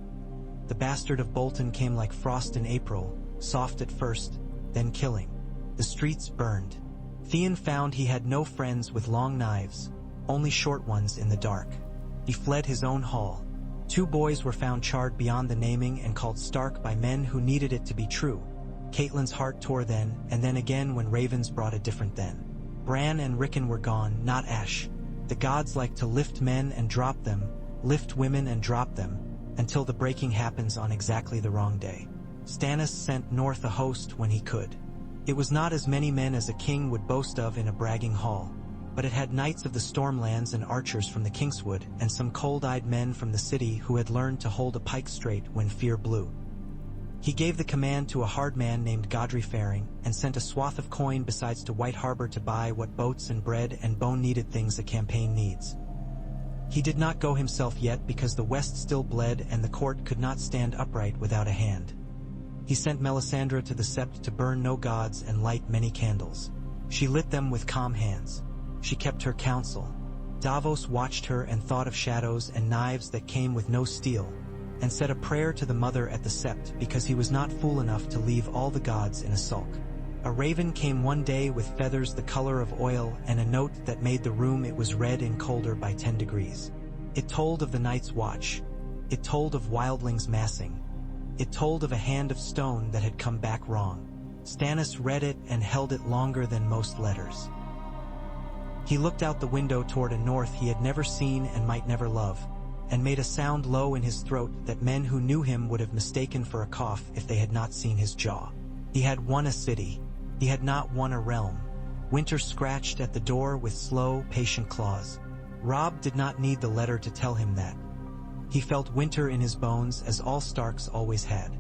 The bastard of Bolton came like frost in April, soft at first, then killing. The streets burned. Theon found he had no friends with long knives, only short ones in the dark. He fled his own hall. 2 boys were found charred beyond the naming and called Stark by men who needed it to be true. Catelyn's heart tore then, and then again when ravens brought a different then. Bran and Rickon were gone, not Ash. The gods like to lift men and drop them, lift women and drop them, until the breaking happens on exactly the wrong day. Stannis sent north a host when he could. It was not as many men as a king would boast of in a bragging hall, but it had knights of the Stormlands and archers from the Kingswood, and some cold-eyed men from the city who had learned to hold a pike straight when fear blew. He gave the command to a hard man named Godry Faring, and sent a swath of coin besides to White Harbor to buy what boats and bread and bone-needed things a campaign needs. He did not go himself yet because the west still bled and the court could not stand upright without a hand. He sent Melisandre to the Sept to burn no gods and light many candles. She lit them with calm hands. She kept her counsel. Davos watched her and thought of shadows and knives that came with no steel, and said a prayer to the Mother at the Sept because he was not fool enough to leave all the gods in a sulk. A raven came one day with feathers the color of oil and a note that made the room it was red and colder by 10 degrees. It told of the night's watch. It told of wildlings massing. It told of a hand of stone that had come back wrong. Stannis read it and held it longer than most letters. He looked out the window toward a north he had never seen and might never love, and made a sound low in his throat that men who knew him would have mistaken for a cough if they had not seen his jaw. He had won a city. He had not won a realm. Winter scratched at the door with slow, patient claws. Robb did not need the letter to tell him that. He felt winter in his bones as all Starks always had.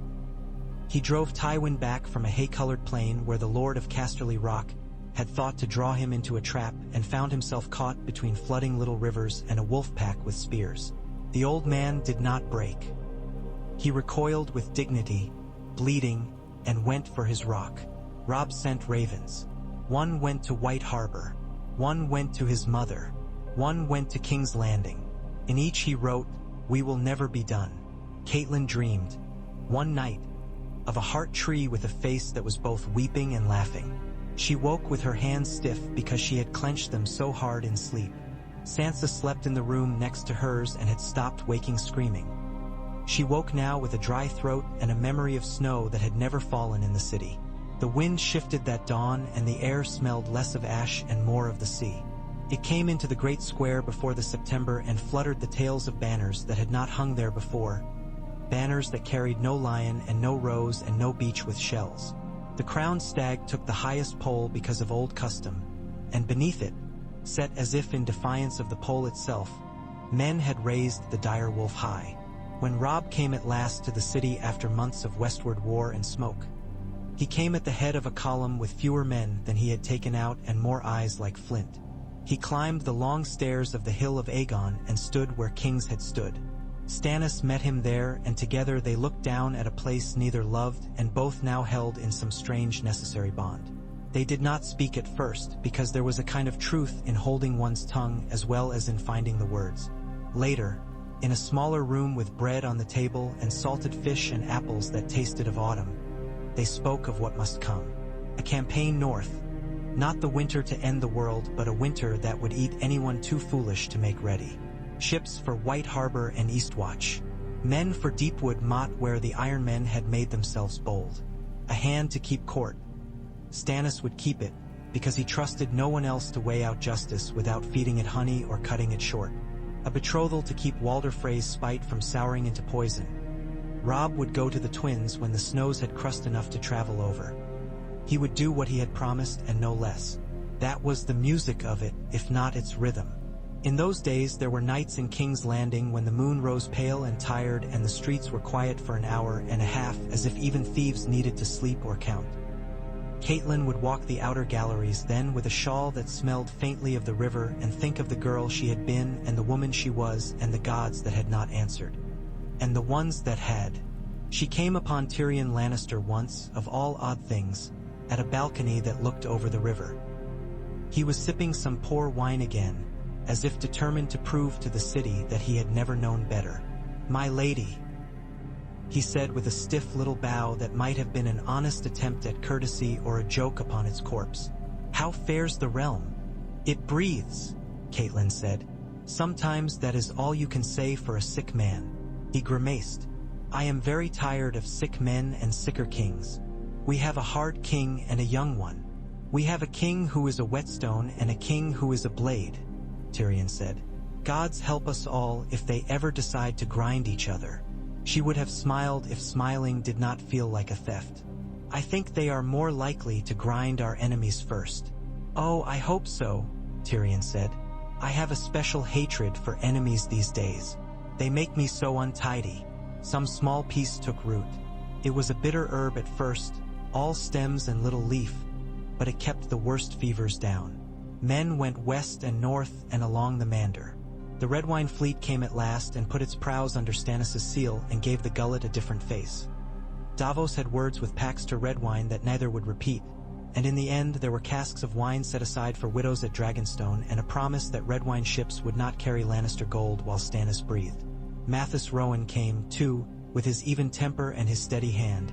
He drove Tywin back from a hay-colored plain where the Lord of Casterly Rock had thought to draw him into a trap and found himself caught between flooding little rivers and a wolf pack with spears. The old man did not break. He recoiled with dignity, bleeding, and went for his rock. Robb sent ravens. One went to White Harbor. One went to his mother. One went to King's Landing. In each he wrote, "We will never be done." Catelyn dreamed, one night, of a heart tree with a face that was both weeping and laughing. She woke with her hands stiff because she had clenched them so hard in sleep. Sansa slept in the room next to hers and had stopped waking screaming. She woke now with a dry throat and a memory of snow that had never fallen in the city. The wind shifted that dawn and the air smelled less of ash and more of the sea. It came into the great square before the September and fluttered the tails of banners that had not hung there before, banners that carried no lion and no rose and no beech with shells. The crowned stag took the highest pole because of old custom, and beneath it, set as if in defiance of the pole itself, men had raised the dire wolf high. When Robb came at last to the city after months of westward war and smoke, he came at the head of a column with fewer men than he had taken out and more eyes like flint. He climbed the long stairs of the Hill of Aegon and stood where kings had stood. Stannis met him there, and together they looked down at a place neither loved and both now held in some strange necessary bond. They did not speak at first, because there was a kind of truth in holding one's tongue as well as in finding the words. Later, in a smaller room with bread on the table and salted fish and apples that tasted of autumn, they spoke of what must come. A campaign north. Not the winter to end the world, but a winter that would eat anyone too foolish to make ready. Ships for White Harbor and Eastwatch. Men for Deepwood Motte where the Iron Men had made themselves bold. A hand to keep court. Stannis would keep it, because he trusted no one else to weigh out justice without feeding it honey or cutting it short. A betrothal to keep Walder Frey's spite from souring into poison. Robb would go to the Twins when the snows had crust enough to travel over. He would do what he had promised and no less. That was the music of it, if not its rhythm. In those days there were nights in King's Landing when the moon rose pale and tired and the streets were quiet for an hour and a half, as if even thieves needed to sleep or count. Catelyn would walk the outer galleries then with a shawl that smelled faintly of the river and think of the girl she had been and the woman she was and the gods that had not answered. And the ones that had. She came upon Tyrion Lannister once, of all odd things, at a balcony that looked over the river. He was sipping some poor wine again, as if determined to prove to the city that he had never known better. "My lady," he said with a stiff little bow that might have been an honest attempt at courtesy or a joke upon its corpse. "How fares the realm?" "It breathes," Catelyn said. "Sometimes that is all you can say for a sick man." He grimaced. "I am very tired of sick men and sicker kings. We have a hard king and a young one. We have a king who is a whetstone and a king who is a blade," Tyrion said. "Gods help us all if they ever decide to grind each other." She would have smiled if smiling did not feel like a theft. "I think they are more likely to grind our enemies first." "Oh, I hope so," Tyrion said. "I have a special hatred for enemies these days. They make me so untidy." Some small piece took root. It was a bitter herb at first, all stems and little leaf, but it kept the worst fevers down. Men went west and north and along the Mander. The Red Wine fleet came at last and put its prows under Stannis' seal and gave the gullet a different face. Davos had words with Pax to Red Wine that neither would repeat, And in the end there were casks of wine set aside for widows at Dragonstone and a promise that red wine ships would not carry Lannister gold while Stannis breathed. Mathis Rowan came, too, with his even temper and his steady hand,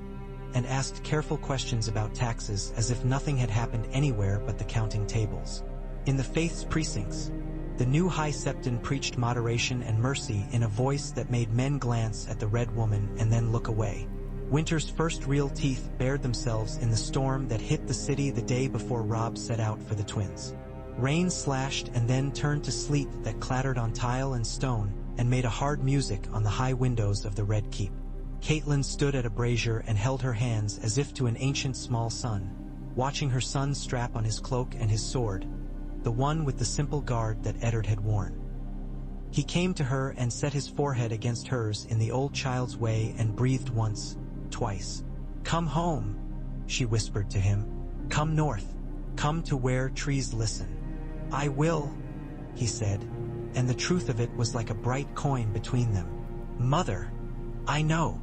and asked careful questions about taxes as if nothing had happened anywhere but the counting tables. In the Faith's precincts, the new High Septon preached moderation and mercy in a voice that made men glance at the Red Woman and then look away. Winter's first real teeth bared themselves in the storm that hit the city the day before Robb set out for the Twins. Rain slashed and then turned to sleet that clattered on tile and stone and made a hard music on the high windows of the Red Keep. Catelyn stood at a brazier and held her hands as if to an ancient small son, watching her son strap on his cloak and his sword, the one with the simple guard that Eddard had worn. He came to her and set his forehead against hers in the old child's way and breathed once, twice. "Come home," she whispered to him. "Come north. Come to where trees listen." "I will," he said, and the truth of it was like a bright coin between them. "Mother, I know."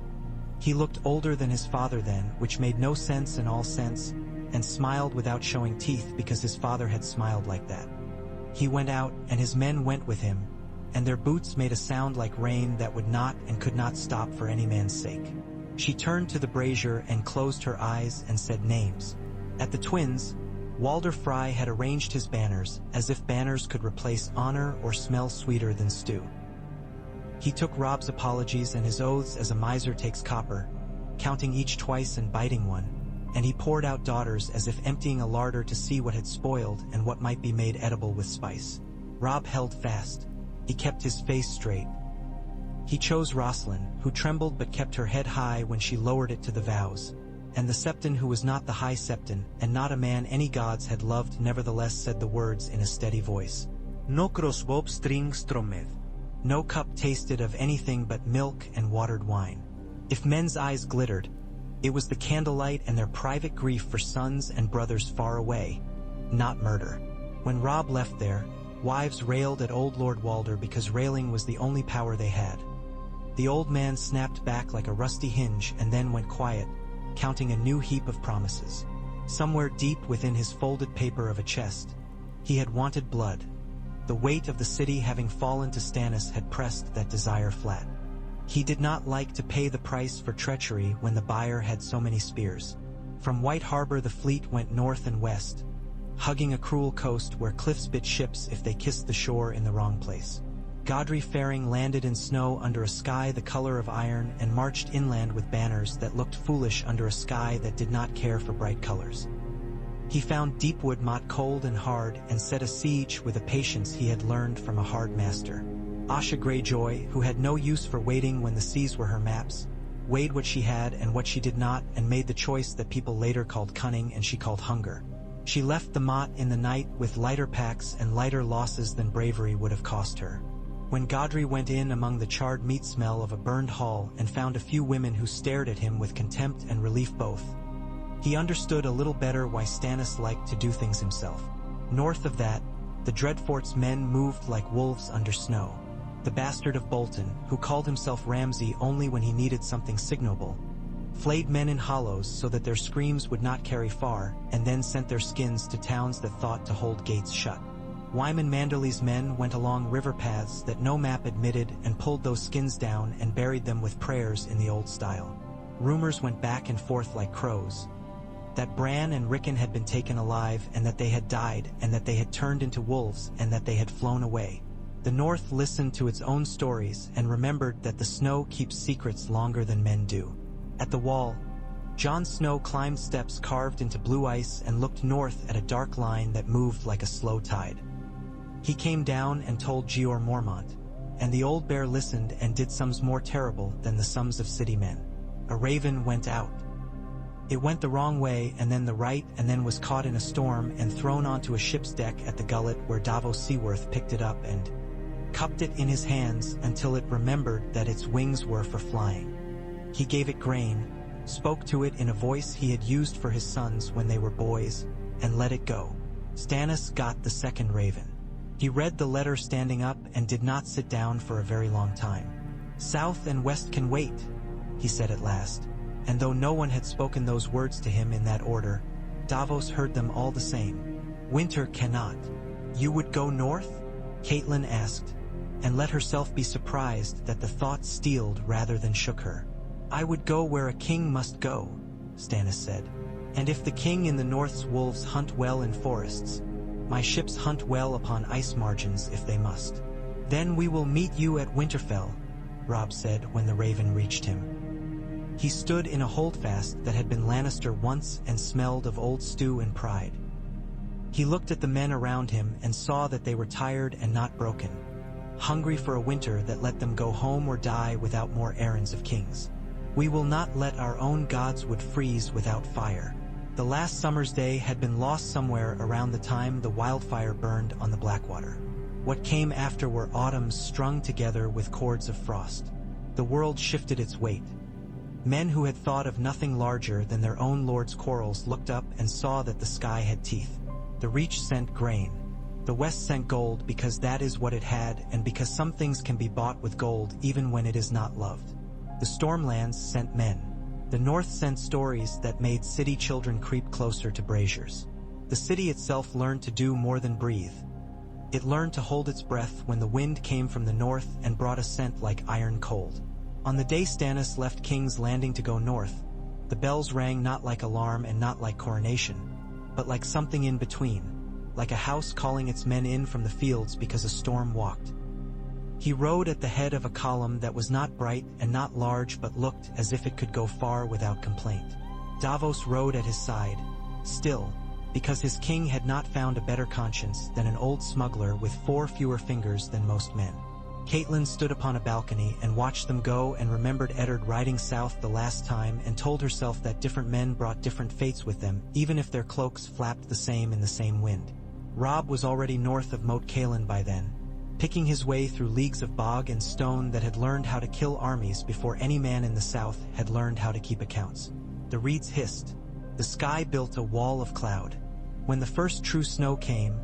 He looked older than his father then, which made no sense in all sense, and smiled without showing teeth because his father had smiled like that. He went out, and his men went with him, and their boots made a sound like rain that would not and could not stop for any man's sake. She turned to the brazier and closed her eyes and said names. At the Twins, Walder Frey had arranged his banners as if banners could replace honor or smell sweeter than stew. He took Robb's apologies and his oaths as a miser takes copper, counting each twice and biting one, and he poured out daughters as if emptying a larder to see what had spoiled and what might be made edible with spice. Robb held fast. He kept his face straight. He chose Rosalind, who trembled but kept her head high when she lowered it to the vows, and the Septon who was not the High Septon and not a man any gods had loved nevertheless said the words in a steady voice. "No crossbow string stromed." No cup tasted of anything but milk and watered wine. If men's eyes glittered, it was the candlelight and their private grief for sons and brothers far away, not murder. When Robb left there, wives railed at old Lord Walder because railing was the only power they had. The old man snapped back like a rusty hinge and then went quiet, counting a new heap of promises. Somewhere deep within his folded paper of a chest, he had wanted blood. The weight of the city having fallen to Stannis had pressed that desire flat. He did not like to pay the price for treachery when the buyer had so many spears. From White Harbor the fleet went north and west, hugging a cruel coast where cliffs bit ships if they kissed the shore in the wrong place. Godry faring landed in snow under a sky the color of iron and marched inland with banners that looked foolish under a sky that did not care for bright colors. He found Deepwood Motte cold and hard and set a siege with a patience he had learned from a hard master. Asha Greyjoy, who had no use for waiting when the seas were her maps, weighed what she had and what she did not and made the choice that people later called cunning and she called hunger. She left the Motte in the night with lighter packs and lighter losses than bravery would have cost her. When Godry went in among the charred meat smell of a burned hall and found a few women who stared at him with contempt and relief both, he understood a little better why Stannis liked to do things himself. North of that, the Dreadfort's men moved like wolves under snow. The bastard of Bolton, who called himself Ramsay only when he needed something signalable, flayed men in hollows so that their screams would not carry far, and then sent their skins to towns that thought to hold gates shut. Wyman Manderly's men went along river paths that no map admitted and pulled those skins down and buried them with prayers in the old style. Rumors went back and forth like crows, that Bran and Rickon had been taken alive and that they had died and that they had turned into wolves and that they had flown away. The North listened to its own stories and remembered that the snow keeps secrets longer than men do. At the wall, Jon Snow climbed steps carved into blue ice and looked north at a dark line that moved like a slow tide. He came down and told Jeor Mormont, and the old bear listened and did sums more terrible than the sums of city men. A raven went out. It went the wrong way and then the right and then was caught in a storm and thrown onto a ship's deck at the gullet where Davos Seaworth picked it up and cupped it in his hands until it remembered that its wings were for flying. He gave it grain, spoke to it in a voice he had used for his sons when they were boys, and let it go. Stannis got the second raven. He read the letter standing up and did not sit down for a very long time. "South and west can wait," he said at last, and though no one had spoken those words to him in that order, Davos heard them all the same. Winter cannot. You would go north? Catelyn asked, and let herself be surprised that the thought steeled rather than shook her. I would go where a king must go, Stannis said. And if the king in the north's wolves hunt well in forests, my ships hunt well upon ice margins if they must. Then we will meet you at Winterfell, Robb said when the raven reached him. He stood in a holdfast that had been Lannister once and smelled of old stew and pride. He looked at the men around him and saw that they were tired and not broken, hungry for a winter that let them go home or die without more errands of kings. We will not let our own gods would freeze without fire. The last summer's day had been lost somewhere around the time the wildfire burned on the Blackwater. What came after were autumns strung together with cords of frost. The world shifted its weight. Men who had thought of nothing larger than their own lord's quarrels looked up and saw that the sky had teeth. The reach sent grain. The west sent gold because that is what it had, and because some things can be bought with gold even when it is not loved. The Stormlands sent men. The north sent stories that made city children creep closer to braziers. The city itself learned to do more than breathe. It learned to hold its breath when the wind came from the north and brought a scent like iron cold. On the day Stannis left King's Landing to go north, the bells rang not like alarm and not like coronation, but like something in between, like a house calling its men in from the fields because a storm walked. He rode at the head of a column that was not bright and not large but looked as if it could go far without complaint. Davos rode at his side, still, because his king had not found a better conscience than an old smuggler with 4 fewer fingers than most men. Catelyn stood upon a balcony and watched them go and remembered Eddard riding south the last time and told herself that different men brought different fates with them, even if their cloaks flapped the same in the same wind. Robb was already north of Moat Cailin by then, picking his way through leagues of bog and stone that had learned how to kill armies before any man in the south had learned how to keep accounts. The reeds hissed. The sky built a wall of cloud. When the first true snow came,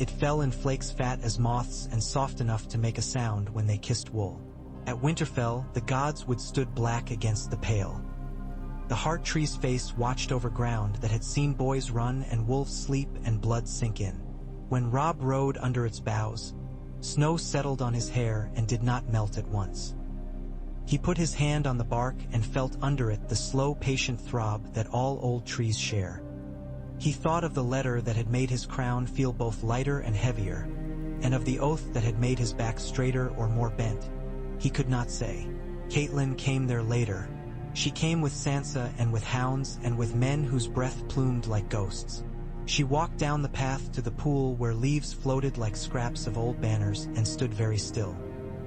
it fell in flakes fat as moths and soft enough to make a sound when they kissed wool. At Winterfell, the gods would stood black against the pale. The heart tree's face watched over ground that had seen boys run and wolves sleep and blood sink in. When Robb rode under its boughs, snow settled on his hair and did not melt at once. He put his hand on the bark and felt under it the slow, patient throb that all old trees share. He thought of the letter that had made his crown feel both lighter and heavier, and of the oath that had made his back straighter or more bent. He could not say. Catelyn came there later. She came with Sansa and with hounds and with men whose breath plumed like ghosts. She walked down the path to the pool where leaves floated like scraps of old banners and stood very still.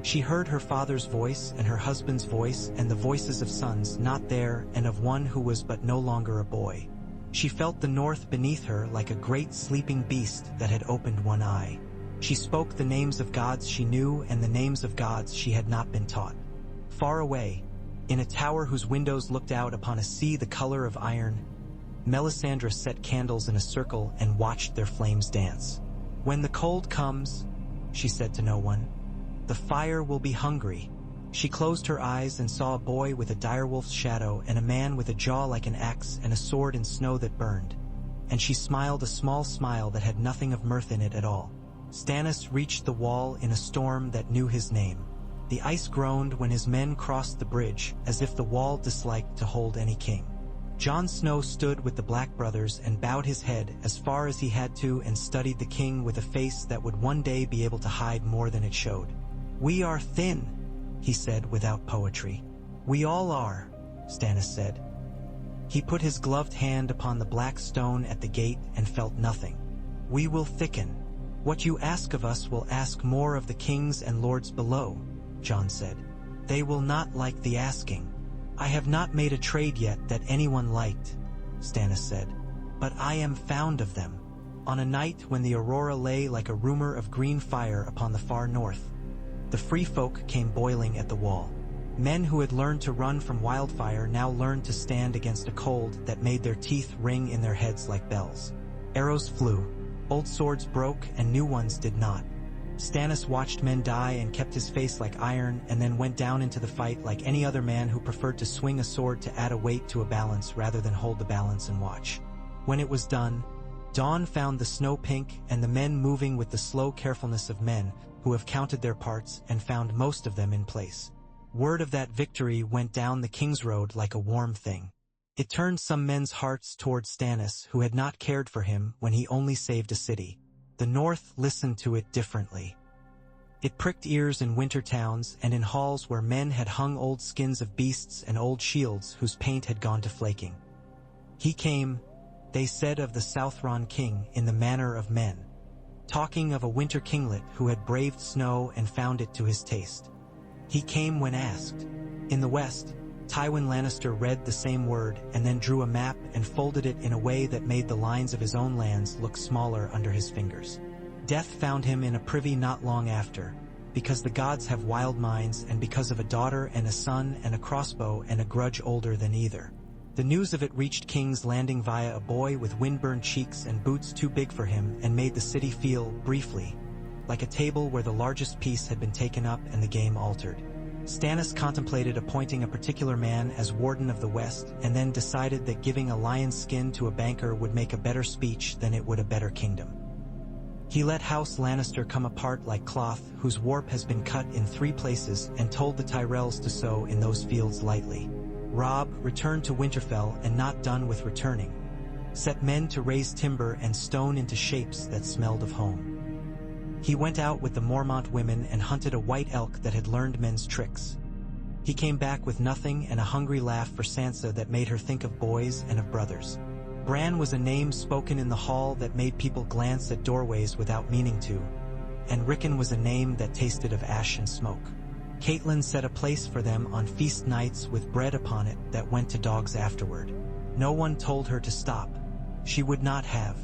She heard her father's voice and her husband's voice and the voices of sons not there and of one who was but no longer a boy. She felt the north beneath her like a great sleeping beast that had opened one eye. She spoke the names of gods she knew and the names of gods she had not been taught. Far away, in a tower whose windows looked out upon a sea the color of iron, Melisandre set candles in a circle and watched their flames dance. When the cold comes, she said to no one, the fire will be hungry. She closed her eyes and saw a boy with a direwolf's shadow and a man with a jaw like an axe and a sword in snow that burned. And she smiled a small smile that had nothing of mirth in it at all. Stannis reached the wall in a storm that knew his name. The ice groaned when his men crossed the bridge, as if the wall disliked to hold any king. Jon Snow stood with the Black brothers and bowed his head as far as he had to and studied the king with a face that would one day be able to hide more than it showed. We are thin, he said without poetry. We all are, Stannis said. He put his gloved hand upon the black stone at the gate and felt nothing. We will thicken. What you ask of us will ask more of the kings and lords below, Jon said. They will not like the asking. I have not made a trade yet that anyone liked, Stannis said, but I am found of them. On a night when the aurora lay like a rumor of green fire upon the far north, the free folk came boiling at the wall. Men who had learned to run from wildfire now learned to stand against a cold that made their teeth ring in their heads like bells. Arrows flew, old swords broke and new ones did not. Stannis watched men die and kept his face like iron and then went down into the fight like any other man who preferred to swing a sword to add a weight to a balance rather than hold the balance and watch. When it was done, dawn found the snow pink and the men moving with the slow carefulness of men who have counted their parts and found most of them in place. Word of that victory went down the King's Road like a warm thing. It turned some men's hearts toward Stannis, who had not cared for him when he only saved a city. The North listened to it differently. It pricked ears in winter towns and in halls where men had hung old skins of beasts and old shields whose paint had gone to flaking. He came, they said of the Southron king, in the manner of men, talking of a winter kinglet who had braved snow and found it to his taste. He came when asked. In the West, Tywin Lannister read the same word and then drew a map and folded it in a way that made the lines of his own lands look smaller under his fingers. Death found him in a privy not long after, because the gods have wild minds and because of a daughter and a son and a crossbow and a grudge older than either. The news of it reached King's Landing via a boy with windburned cheeks and boots too big for him and made the city feel, briefly, like a table where the largest piece had been taken up and the game altered. Stannis contemplated appointing a particular man as Warden of the West and then decided that giving a lion's skin to a banker would make a better speech than it would a better kingdom. He let House Lannister come apart like cloth whose warp has been cut in 3 places and told the Tyrells to sow in those fields lightly. Robb returned to Winterfell and not done with returning, set men to raise timber and stone into shapes that smelled of home. He went out with the Mormont women and hunted a white elk that had learned men's tricks. He came back with nothing and a hungry laugh for Sansa that made her think of boys and of brothers. Bran was a name spoken in the hall that made people glance at doorways without meaning to, and Rickon was a name that tasted of ash and smoke. Catelyn set a place for them on feast nights with bread upon it that went to dogs afterward. No one told her to stop. She would not have.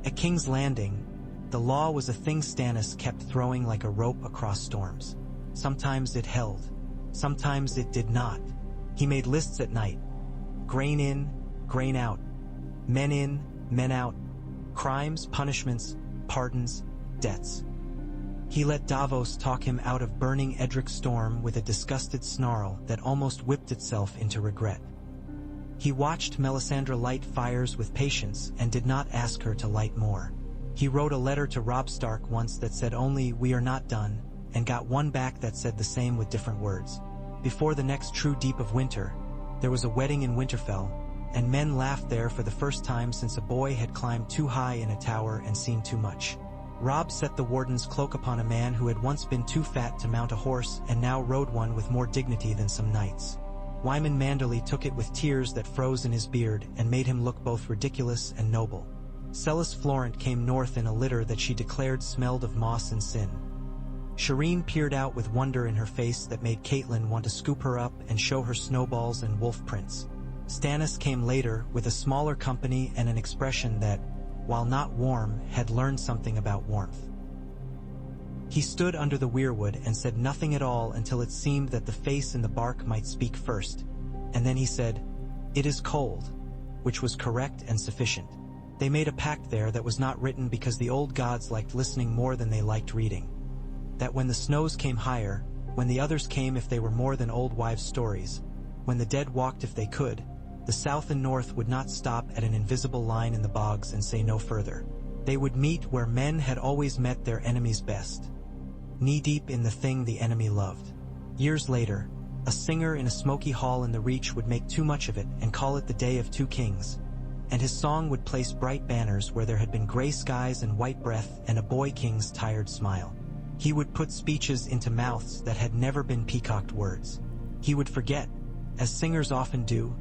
At King's Landing, the law was a thing Stannis kept throwing like a rope across storms. Sometimes it held. Sometimes it did not. He made lists at night. Grain in, grain out. Men in, men out. Crimes, punishments, pardons, debts. He let Davos talk him out of burning Edric's storm with a disgusted snarl that almost whipped itself into regret. He watched Melisandre light fires with patience and did not ask her to light more. He wrote a letter to Robb Stark once that said only, "We are not done," and got one back that said the same with different words. Before the next true deep of winter, there was a wedding in Winterfell, and men laughed there for the first time since a boy had climbed too high in a tower and seen too much. Robb set the warden's cloak upon a man who had once been too fat to mount a horse and now rode one with more dignity than some knights. Wyman Manderly took it with tears that froze in his beard and made him look both ridiculous and noble. Celis Florent came north in a litter that she declared smelled of moss and sin. Shireen peered out with wonder in her face that made Catelyn want to scoop her up and show her snowballs and wolf prints. Stannis came later with a smaller company and an expression that, while not warm, had learned something about warmth. He stood under the weirwood and said nothing at all until it seemed that the face in the bark might speak first, and then he said, "It is cold," which was correct and sufficient. They made a pact there that was not written because the old gods liked listening more than they liked reading. That when the snows came higher, when the others came if they were more than old wives' stories, when the dead walked if they could, the south and north would not stop at an invisible line in the bogs and say no further. They would meet where men had always met their enemies best, knee-deep in the thing the enemy loved. Years later, a singer in a smoky hall in the Reach would make too much of it and call it the Day of Two Kings, and his song would place bright banners where there had been gray skies and white breath and a boy king's tired smile. He would put speeches into mouths that had never been peacocked words. He would forget, as singers often do,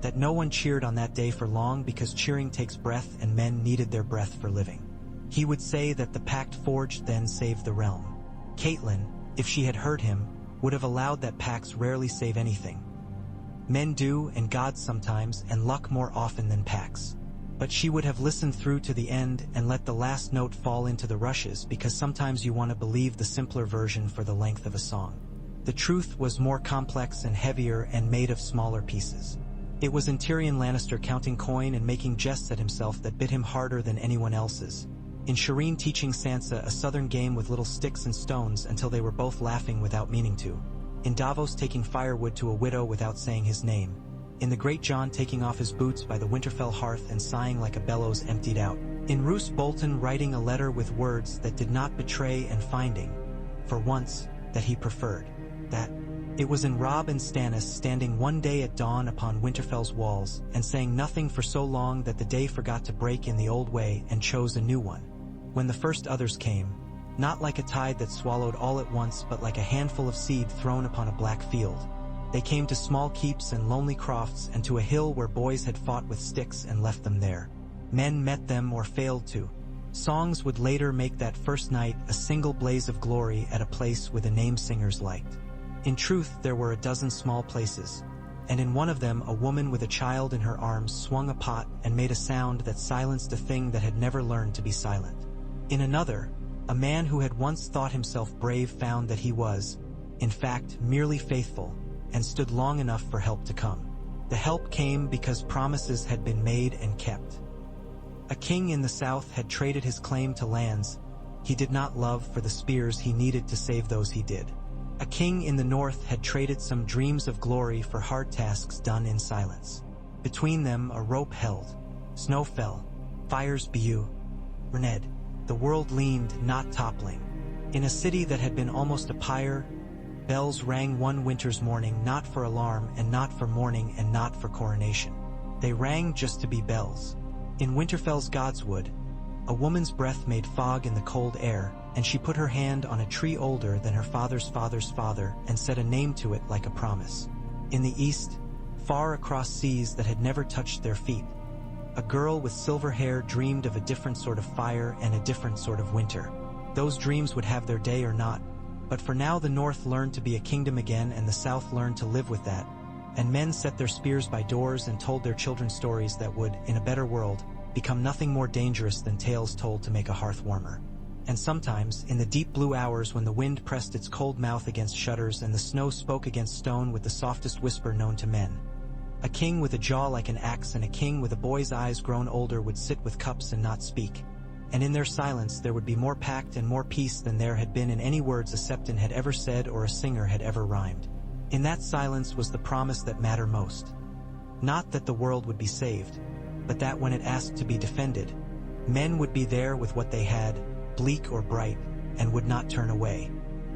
that no one cheered on that day for long because cheering takes breath and men needed their breath for living. He would say that the pact forged then saved the realm. Catelyn, if she had heard him, would have allowed that pacts rarely save anything. Men do, and gods sometimes, and luck more often than pacts. But she would have listened through to the end and let the last note fall into the rushes because sometimes you want to believe the simpler version for the length of a song. The truth was more complex and heavier and made of smaller pieces. It was in Tyrion Lannister counting coin and making jests at himself that bit him harder than anyone else's. In Shireen teaching Sansa a southern game with little sticks and stones until they were both laughing without meaning to. In Davos taking firewood to a widow without saying his name. in the great John taking off his boots by the Winterfell hearth and sighing like a bellows emptied out, in Roose Bolton writing a letter with words that did not betray and finding, for once, that he preferred, that. It was in Robb and Stannis standing one day at dawn upon Winterfell's walls and saying nothing for so long that the day forgot to break in the old way and chose a new one. When the first others came, not like a tide that swallowed all at once but like a handful of seed thrown upon a black field, they came to small keeps and lonely crofts and to a hill where boys had fought with sticks and left them there. Men met them or failed to. Songs would later make that first night a single blaze of glory at a place with a name singers liked. In truth, there were a dozen small places, and in one of them a woman with a child in her arms swung a pot and made a sound that silenced a thing that had never learned to be silent. In another, a man who had once thought himself brave found that he was, in fact, merely faithful, and stood long enough for help to come. The help came because promises had been made and kept. A king in the south had traded his claim to lands he did not love for the spears he needed to save those he did. A king in the north had traded some dreams of glory for hard tasks done in silence. Between them a rope held. Snow fell. Fires bew. Rened. The world leaned, not toppling. In a city that had been almost a pyre, bells rang one winter's morning, not for alarm and not for mourning and not for coronation. They rang just to be bells. In Winterfell's Godswood, a woman's breath made fog in the cold air, and she put her hand on a tree older than her father's father's father and set a name to it like a promise. In the east, far across seas that had never touched their feet, a girl with silver hair dreamed of a different sort of fire and a different sort of winter. Those dreams would have their day or not, but for now the north learned to be a kingdom again and the south learned to live with that, and men set their spears by doors and told their children stories that would, in a better world, become nothing more dangerous than tales told to make a hearth warmer. And sometimes, in the deep blue hours when the wind pressed its cold mouth against shutters and the snow spoke against stone with the softest whisper known to men, a king with a jaw like an axe and a king with a boy's eyes grown older would sit with cups and not speak. And in their silence there would be more pact and more peace than there had been in any words a septon had ever said or a singer had ever rhymed. In that silence was the promise that mattered most. Not that the world would be saved, but that when it asked to be defended, men would be there with what they had, bleak or bright, and would not turn away.